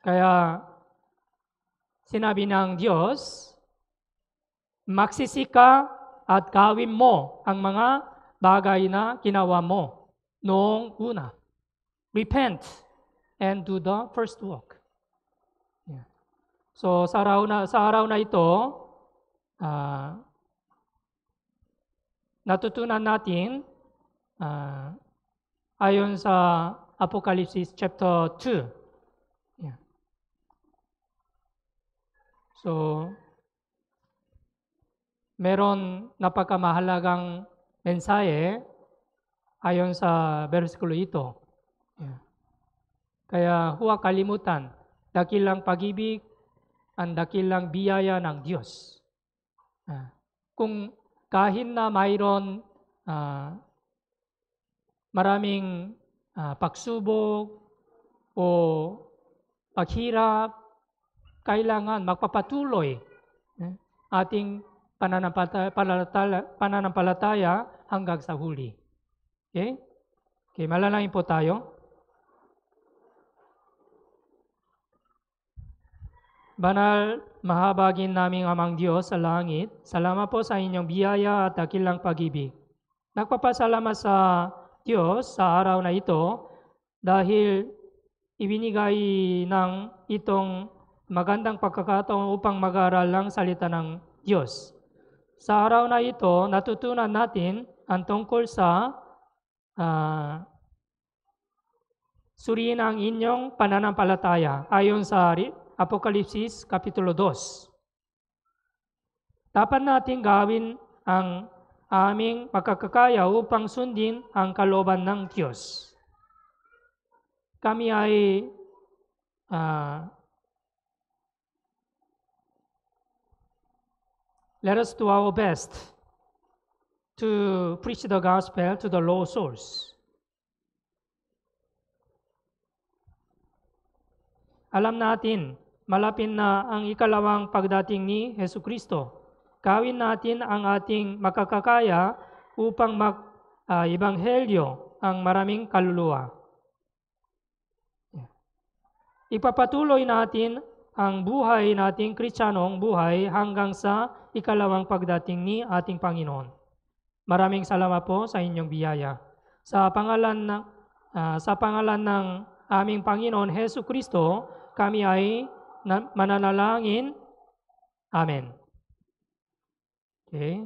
Speaker 1: Kaya sinabi ng Diyos, magsisika at gawin mo ang mga bagay na ginawa mo noong una. Repent and do the first work. Yeah. So sa araw na ito, natutunan natin ayon sa Apocalypse chapter 2. Yeah. So, meron napakamahalagang mensahe ayon sa bersikulo ito. Yeah. Kaya huwag kalimutan, dakilang pag-ibig, ang dakilang biyaya ng Diyos. Kung kahit na mayroon maraming pagsubok o paghirap, kailangan magpapatuloy ating pananampalataya hanggang sa huli. Okay? Okay, malalangin po tayo. Banal, mahabagin naming Amang Diyos sa langit, salamat po sa inyong biyaya at dakilang pag-ibig. Nagpapasalamat sa Diyos sa araw na ito dahil ibinigay ng itong magandang pagkakataon upang mag-aral ng salita ng Diyos. Sa araw na ito, natutunan natin ang tungkol sa suriin ang inyong pananampalataya ayon sa Apokalipsis Kapitulo 2. Dapat natin gawin ang aming pagkakaya upang sundin ang kalooban ng Diyos. Kami ay let us do our best to preach the gospel to the lost souls. Alam natin, malapit na ang ikalawang pagdating ni Hesus Kristo. Gawin natin ang ating makakakaya upang mag-ebanghelyo ang maraming kaluluwa. Ipapatuloy natin ang buhay nating Kristiyanong buhay hanggang sa ikalawang pagdating ni ating Panginoon. Maraming salamat po sa inyong biyaya. Sa pangalan ng aming Panginoon Hesus Kristo, kami ay mananalangin. Amen. Okay.